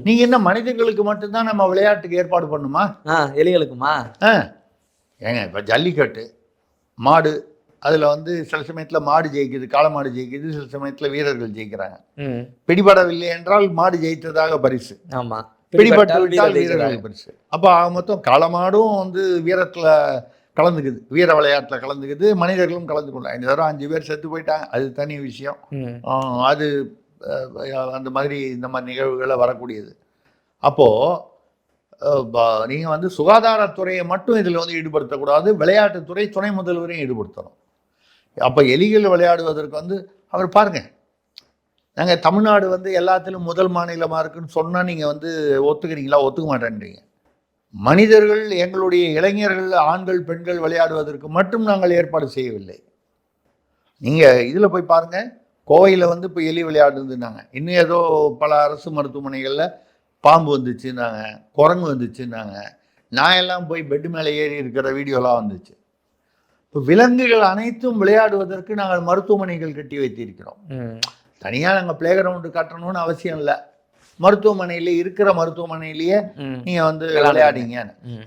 நீங்க என்ன மனிதர்களுக்கு மட்டும்தான் நம்ம விளையாட்டுக்கு ஏற்பாடு பண்ணுமா? எலிகளுக்குமா? ஏங்க இப்போ ஜல்லிக்கட்டு மாடு, அதில் வந்து சில சமயத்தில் மாடு ஜெயிக்குது, காளை மாடு ஜெயிக்குது, சில சமயத்தில் வீரர்கள் ஜெயிக்கிறாங்க. பிடிபடவில்லை என்றால் மாடு ஜெயித்ததாக பரிசு. ஆமாம், பிடிபட்டு விட்டால் வீரர்கள் பரிசு. அப்போ மொத்தம் காளமாடும் வந்து வீரத்தில் கலந்துக்குது, வீர விளையாட்டில் கலந்துக்குது, மனிதர்களும் கலந்து கொண்டாங்க. இந்த தடவை 5 பேர் செத்து போயிட்டாங்க, அது தனி விஷயம். அது அந்த மாதிரி இந்த மாதிரி நிகழ்வுகளை வரக்கூடியது. அப்போது நீங்கள் வந்து சுகாதாரத்துறையை மட்டும் இதில் வந்து ஈடுபடுத்தக்கூடாது, விளையாட்டுத்துறை துணை முதல்வரையும் ஈடுபடுத்தணும். அப்போ எலிகள் விளையாடுவதற்கு வந்து அவர் பாருங்கள், நாங்கள் தமிழ்நாடு வந்து எல்லாத்திலும் முதல் மாநிலமாக இருக்குன்னு சொன்னால் நீங்கள் வந்து ஒத்துக்கிறீங்களா? ஒத்துக்க மாட்டேன்றீங்க. மனிதர்கள், எங்களுடைய இளைஞர்கள், ஆண்கள் பெண்கள் விளையாடுவதற்கு மட்டும் நாங்கள் ஏற்பாடு செய்யவில்லை. நீங்கள் இதில் போய் பாருங்கள், கோவையில் வந்து இப்போ எலி விளையாடுதுன்னாங்க. இன்னும் ஏதோ பல அரசு மருத்துவமனைகளில் பாம்பு வந்துச்சுன்னாங்க, குரங்கு வந்துச்சுன்னாங்க, நாயெல்லாம் போய் பெட்டு மேலே ஏறி இருக்கிற வீடியோலாம் வந்துச்சு. இப்போ விலங்குகள் அனைத்தும் விளையாடுவதற்கு நாங்கள் மருத்துவமனைகள் கட்டி வைத்திருக்கிறோம். தனியாக நாங்கள் பிளே கிரவுண்டு கட்டணும்னு அவசியம் இல்லை. மருத்துவமனையில் இருக்கிற மருத்துவமனையிலேயே நீங்கள் வந்து விளையாடிங்க.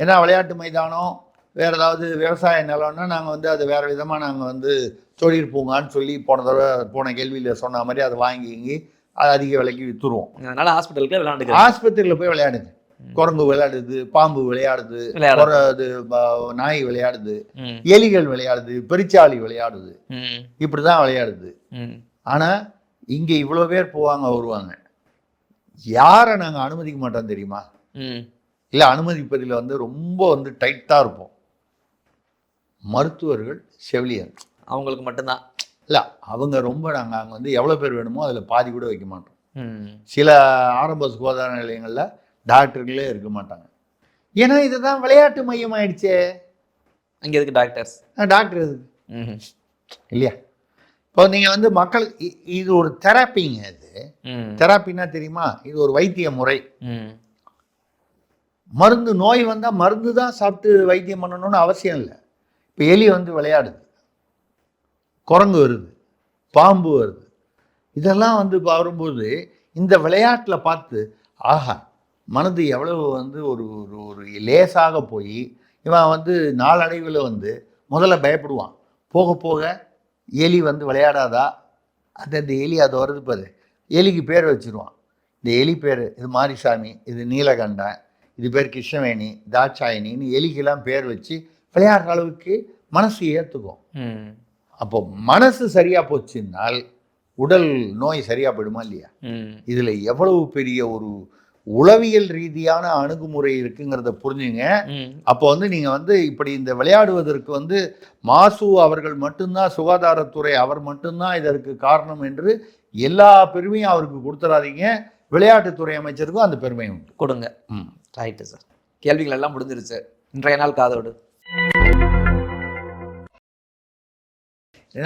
ஏன்னா விளையாட்டு மைதானம் வேறு ஏதாவது விவசாய நிலம்னா நாங்கள் வந்து அது வேறு விதமாக நாங்கள் வந்து தொழிற்பூங்கான்னு சொல்லி போன கேள்வியில் சொன்ன மாதிரி அதை வாங்கி அது அதிக விலைக்கு விற்றுருவோம். அதனால ஹாஸ்பிட்டலுக்கு விளையாடுங்க, ஆஸ்பத்திரியில் போய் விளையாடுங்க. குரங்கு விளையாடுது, பாம்பு விளையாடுது, நாய் விளையாடுது, எலிகள் விளையாடுது, பெருச்சாளி விளையாடுது, இப்படிதான் விளையாடுது. ஆனால் இங்கே இவ்வளோ பேர் போவாங்க வருவாங்க, யாரை நாங்கள் அனுமதிக்க மாட்டோம் தெரியுமா? இல்லை, அனுமதிப்பதில் வந்து ரொம்ப வந்து டைட்டாக இருப்போம். மருத்துவர்கள், செவிலியர், அவங்களுக்கு மட்டும்தான். இல்லை, அவங்க ரொம்ப நாங்கள் அங்கே வந்து எவ்வளோ பேர் வேணுமோ அதில் பாதி கூட வைக்க மாட்டோம். சில ஆரம்ப சுகாதார நிலையங்களில் டாக்டர்களே இருக்க மாட்டாங்க. ஏன்னா இதுதான் விளையாட்டு மையம் ஆயிடுச்சே. அங்கே எதுக்கு டாக்டர்ஸ்? டாக்டர் எதுக்கு இல்லையா? இப்போ நீங்கள் வந்து மக்கள் இது ஒரு தெராப்பிங்க. இது தெராப்பின்னா தெரியுமா? இது ஒரு வைத்திய முறை. மருந்து நோய் வந்தால் மருந்து தான் சாப்பிட்டு வைத்தியம் பண்ணணும்னு அவசியம் இல்லை. இப்போ எலி வந்து விளையாடுது, குரங்கு வருது, பாம்பு வருது, இதெல்லாம் வந்து வரும்போது இந்த விளையாட்டில் பார்த்து ஆஹா மனது எவ்வளவு வந்து ஒரு ஒரு லேசாக போய் இவன் வந்து நாளடைவில் வந்து முதல்ல பயப்படுவான். போக போக எலி வந்து விளையாடாதா, அந்த எலி அது வருது பாரு, எலிக்கு பேர் வச்சுருவான். இந்த எலி பேர் இது மாரிசாமி, இது நீலகண்டன், இது பேர் கிருஷ்ணவேணி, தாட்சாயினின்னு எலிக்கெல்லாம் பேர் வச்சு விளையாடுற அளவுக்கு மனசு ஏற்றுக்கும். அப்போ மனசு சரியாக போச்சுன்னால் உடல் நோய் சரியாக போயிடுமா இல்லையா? இதில் எவ்வளவு பெரிய ஒரு உளவியல் ரீதியான அணுகுமுறை இருக்குங்கிறத புரிஞ்சுங்க. அப்போ வந்து நீங்கள் வந்து இப்படி இந்த விளையாடுவதற்கு வந்து மாசு அவர்கள் மட்டும்தான், சுகாதாரத்துறை அவர் மட்டும்தான் இதற்கு காரணம் என்று எல்லா பெருமையும் அவருக்கு கொடுத்துடாதீங்க. விளையாட்டுத்துறை அமைச்சருக்கும் அந்த பெருமை உண்டு, கொடுங்க. ரைட்டு சார், கேள்விகள் எல்லாம் முடிஞ்சிருச்சு. இன்றைய நாள் காதோடு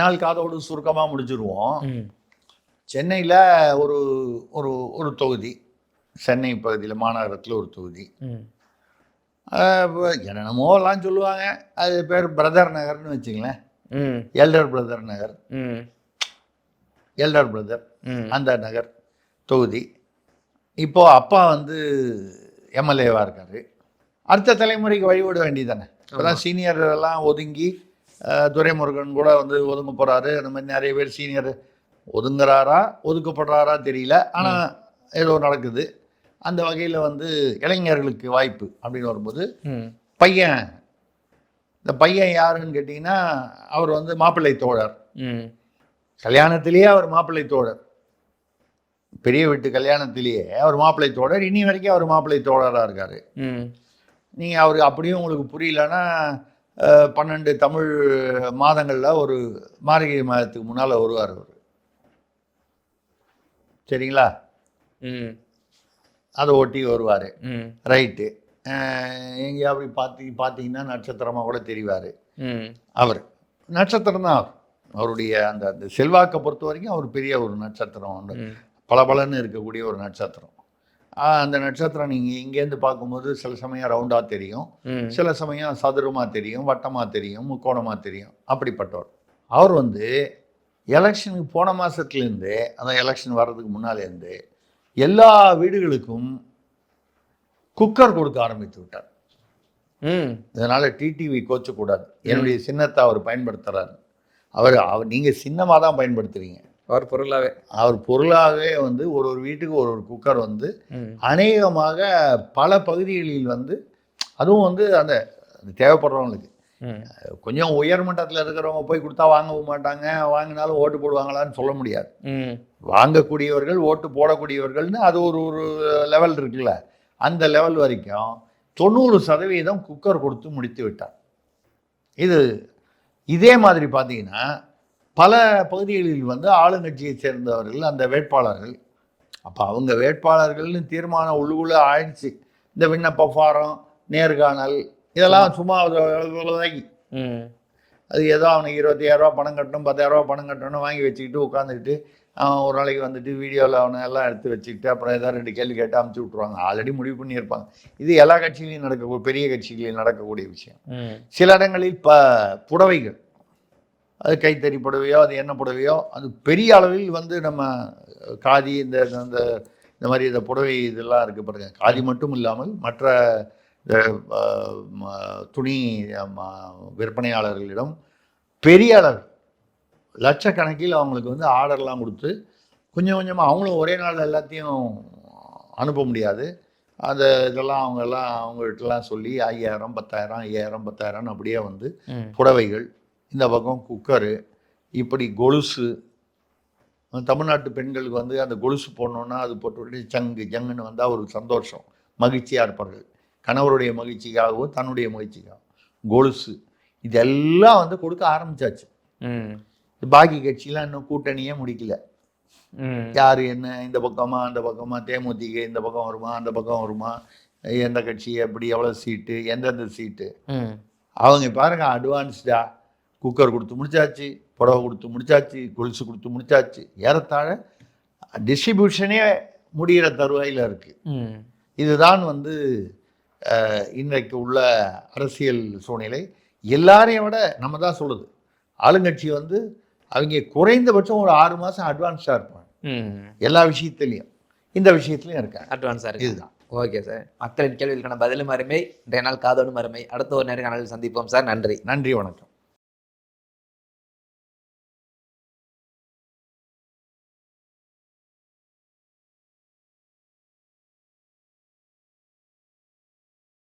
நாள் காதோடு சுருக்கமாக முடிச்சிருவோம். சென்னையில் ஒரு ஒரு ஒரு தொகுதி, சென்னை பகுதியில் மாநகரத்தில் ஒரு தொகுதி, என்னென்னமோலாம் சொல்லுவாங்க, அது பேர் பிரதர் நகர்னு வச்சுங்களேன். எல்டர் பிரதர் நகர், எல்டர் பிரதர் அந்த நகர் தொகுதி. இப்போது அப்பா வந்து எம்எல்ஏவாக இருக்கார். அடுத்த தலைமுறைக்கு வழிவிட வேண்டியதானே. இப்போதான் சீனியர் எல்லாம் ஒதுங்கி துரைமுருகன் கூட வந்து ஒதுங்க போகிறாரு. அந்த மாதிரி நிறைய பேர் சீனியர் ஒதுங்குறாரா ஒதுக்கப்படுறாரா தெரியல, ஆனால் ஏதோ நடக்குது. அந்த வகையில் வந்து இளைஞர்களுக்கு வாய்ப்பு அப்படின்னு வரும்போது பையன், இந்த பையன் யாருன்னு கேட்டிங்கன்னா அவர் வந்து மாப்பிள்ளை தோழர். கல்யாணத்திலேயே அவர் மாப்பிள்ளை தோழர், பெரிய வீட்டு கல்யாணத்திலேயே அவர் மாப்பிள்ளை தோழர். இனி வரைக்கும் அவர் மாப்பிள்ளை தோழராக இருக்கார். நீங்கள் அவருக்கு அப்படியும் உங்களுக்கு புரியலன்னா 12 தமிழ் மாதங்களில் ஒரு மார்கழி மாதத்துக்கு முன்னால் வருவார் அவர், சரிங்களா? அதை ஒட்டி வருவார், ரைட்டு. எங்கேயா அப்படி பார்த்தீங்கன்னா நட்சத்திரமாக கூட தெரிவார். அவர் நட்சத்திரம் தான். அவருடைய அந்த அந்த செல்வாக்கை பொறுத்த வரைக்கும் அவர் பெரிய ஒரு நட்சத்திரம், பளபளன்னு இருக்கக்கூடிய ஒரு நட்சத்திரம். அந்த நட்சத்திரம் நீங்கள் இங்கேருந்து பார்க்கும்போது சில சமயம் ரவுண்டாக தெரியும், சில சமயம் சதுரமாக தெரியும், வட்டமாக தெரியும், முக்கோணமாக தெரியும். அப்படிப்பட்டவர் அவர் வந்து எலெக்ஷனுக்கு போன மாதத்துலேருந்து, அந்த எலெக்ஷன் வர்றதுக்கு முன்னாலேருந்து எல்லா வீடுகளுக்கும் குக்கர் கொடுக்க ஆரம்பித்து விட்டார். இதனால் டிடிவி கோச்சக்கூடாது, என்னுடைய சின்னத்தை அவர் பயன்படுத்துகிறார். அவர் நீங்கள் சின்னமாக தான் பயன்படுத்துகிறீங்க, அவர் பொருளாகவே வந்து ஒரு வீட்டுக்கு ஒரு குக்கர் வந்து அநேகமாக பல பகுதிகளில் வந்து, அதுவும் வந்து அந்த தேவைப்படுறவங்களுக்கு, கொஞ்சம் உயர்மட்டத்தில் இருக்கிறவங்க போய் கொடுத்தா வாங்கவும் மாட்டாங்க, வாங்கினாலும் ஓட்டு போடுவாங்களான்னு சொல்ல முடியாது. வாங்கக்கூடியவர்கள் ஓட்டு போடக்கூடியவர்கள்னு அது ஒரு ஒரு லெவல் இருக்குல்ல, அந்த லெவல் வரைக்கும் 90% குக்கர் கொடுத்து முடித்து விட்டார். இதே மாதிரி பார்த்தீங்கன்னா பல பகுதிகளில் வந்து ஆளுங்கட்சியை சேர்ந்தவர்கள் அந்த வேட்பாளர்கள், அப்போ அவங்க வேட்பாளர்கள்னு தீர்மானம் உள்ளுக்குள்ள ஆயிடுச்சு. இந்த விண்ணப்ப ஃபாரம், நேர்காணல், இதெல்லாம் சும்மா அது ஏதோ அவனுக்கு 25,000 பணம் கட்டணும், 10,000 பணம் கட்டணும் வாங்கி வச்சுக்கிட்டு உட்காந்துக்கிட்டு அவன் ஒரு நாளைக்கு வந்துட்டு வீடியோவில் அவனை எல்லாம் எடுத்து வச்சுக்கிட்டு அப்புறம் ஏதாவது 2 கேள்வி கேட்டு அமுச்சு விட்ருவாங்க. ஆல்ரெடி முடிவு பண்ணியிருப்பாங்க. இது எல்லா கட்சிகளையும் நடக்கக்கூடிய, பெரிய கட்சிகளையும் நடக்கக்கூடிய விஷயம். சில இடங்களில் புடவைகள், அது கைத்தறி புடவையோ அது என்ன புடவையோ, அது பெரிய அளவில் வந்து நம்ம காதி இந்த மாதிரி இந்த புடவை இதெல்லாம் இருக்குது பாருங்க. காதி மட்டும் இல்லாமல் மற்ற துணி விற்பனையாளர்களிடம் பெரிய அளவு லட்சக்கணக்கில் அவங்களுக்கு வந்து ஆர்டர்லாம் கொடுத்து கொஞ்சம் கொஞ்சமாக, அவங்களும் ஒரே நாள் எல்லாத்தையும் அனுப்ப முடியாது. அந்த இதெல்லாம் அவங்ககிட்டலாம் சொல்லி 5,000 10,000 5,000 10,000 அப்படியே வந்து புடவைகள், இந்த பக்கம் குக்கரு, இப்படி கொலுசு. தமிழ்நாட்டு பெண்களுக்கு வந்து அந்த கொலுசு போடணுன்னா அது போட்டு ஜங்குன்னு வந்தால் ஒரு சந்தோஷம், மகிழ்ச்சியாக இருப்பார்கள். கணவருடைய மகிழ்ச்சிக்காகவும் தன்னுடைய மகிழ்ச்சிக்காகவும் கொலுசு, இதெல்லாம் வந்து கொடுக்க ஆரம்பிச்சாச்சு. பாக்கி கட்சியெலாம் இன்னும் கூட்டணியே முடிக்கல. யார் என்ன இந்த பக்கமா அந்த பக்கமா, தேமுதிக இந்த பக்கம் வருமா அந்த பக்கம் வருமா, எந்த கட்சி எப்படி, எவ்வளோ சீட்டு, எந்தெந்த சீட்டு, அவங்க பாருங்க அட்வான்ஸ்டா குக்கர் கொடுத்து முடிச்சாச்சு, புடவை கொடுத்து முடிச்சாச்சு, கொலுசு கொடுத்து முடிச்சாச்சு. ஏறத்தாழ டிஸ்ட்ரிபியூஷனே முடிகிற தருவாயில் இருக்குது. இதுதான் வந்து இன்றைக்கு உள்ள அரசியல் சூழ்நிலை. எல்லாரையும் விட நம்ம தான் சொல்லுது, ஆளுங்கட்சி வந்து அவங்க குறைந்தபட்சம் ஒரு 6 மாதம் அட்வான்ஸாக இருப்பாங்க எல்லா விஷயத்துலையும். இந்த விஷயத்துலையும் இருக்காங்க அட்வான்ஸாக இருக்கு. இதுதான். ஓகே சார், மக்களின் கேள்விகளுக்கான பதிலும் அருமை. இன்றைய நாள் காதோடும் அருமை. அடுத்த ஒரு நேர்காணலில் சந்திப்போம் சார். நன்றி. நன்றி, வணக்கம்.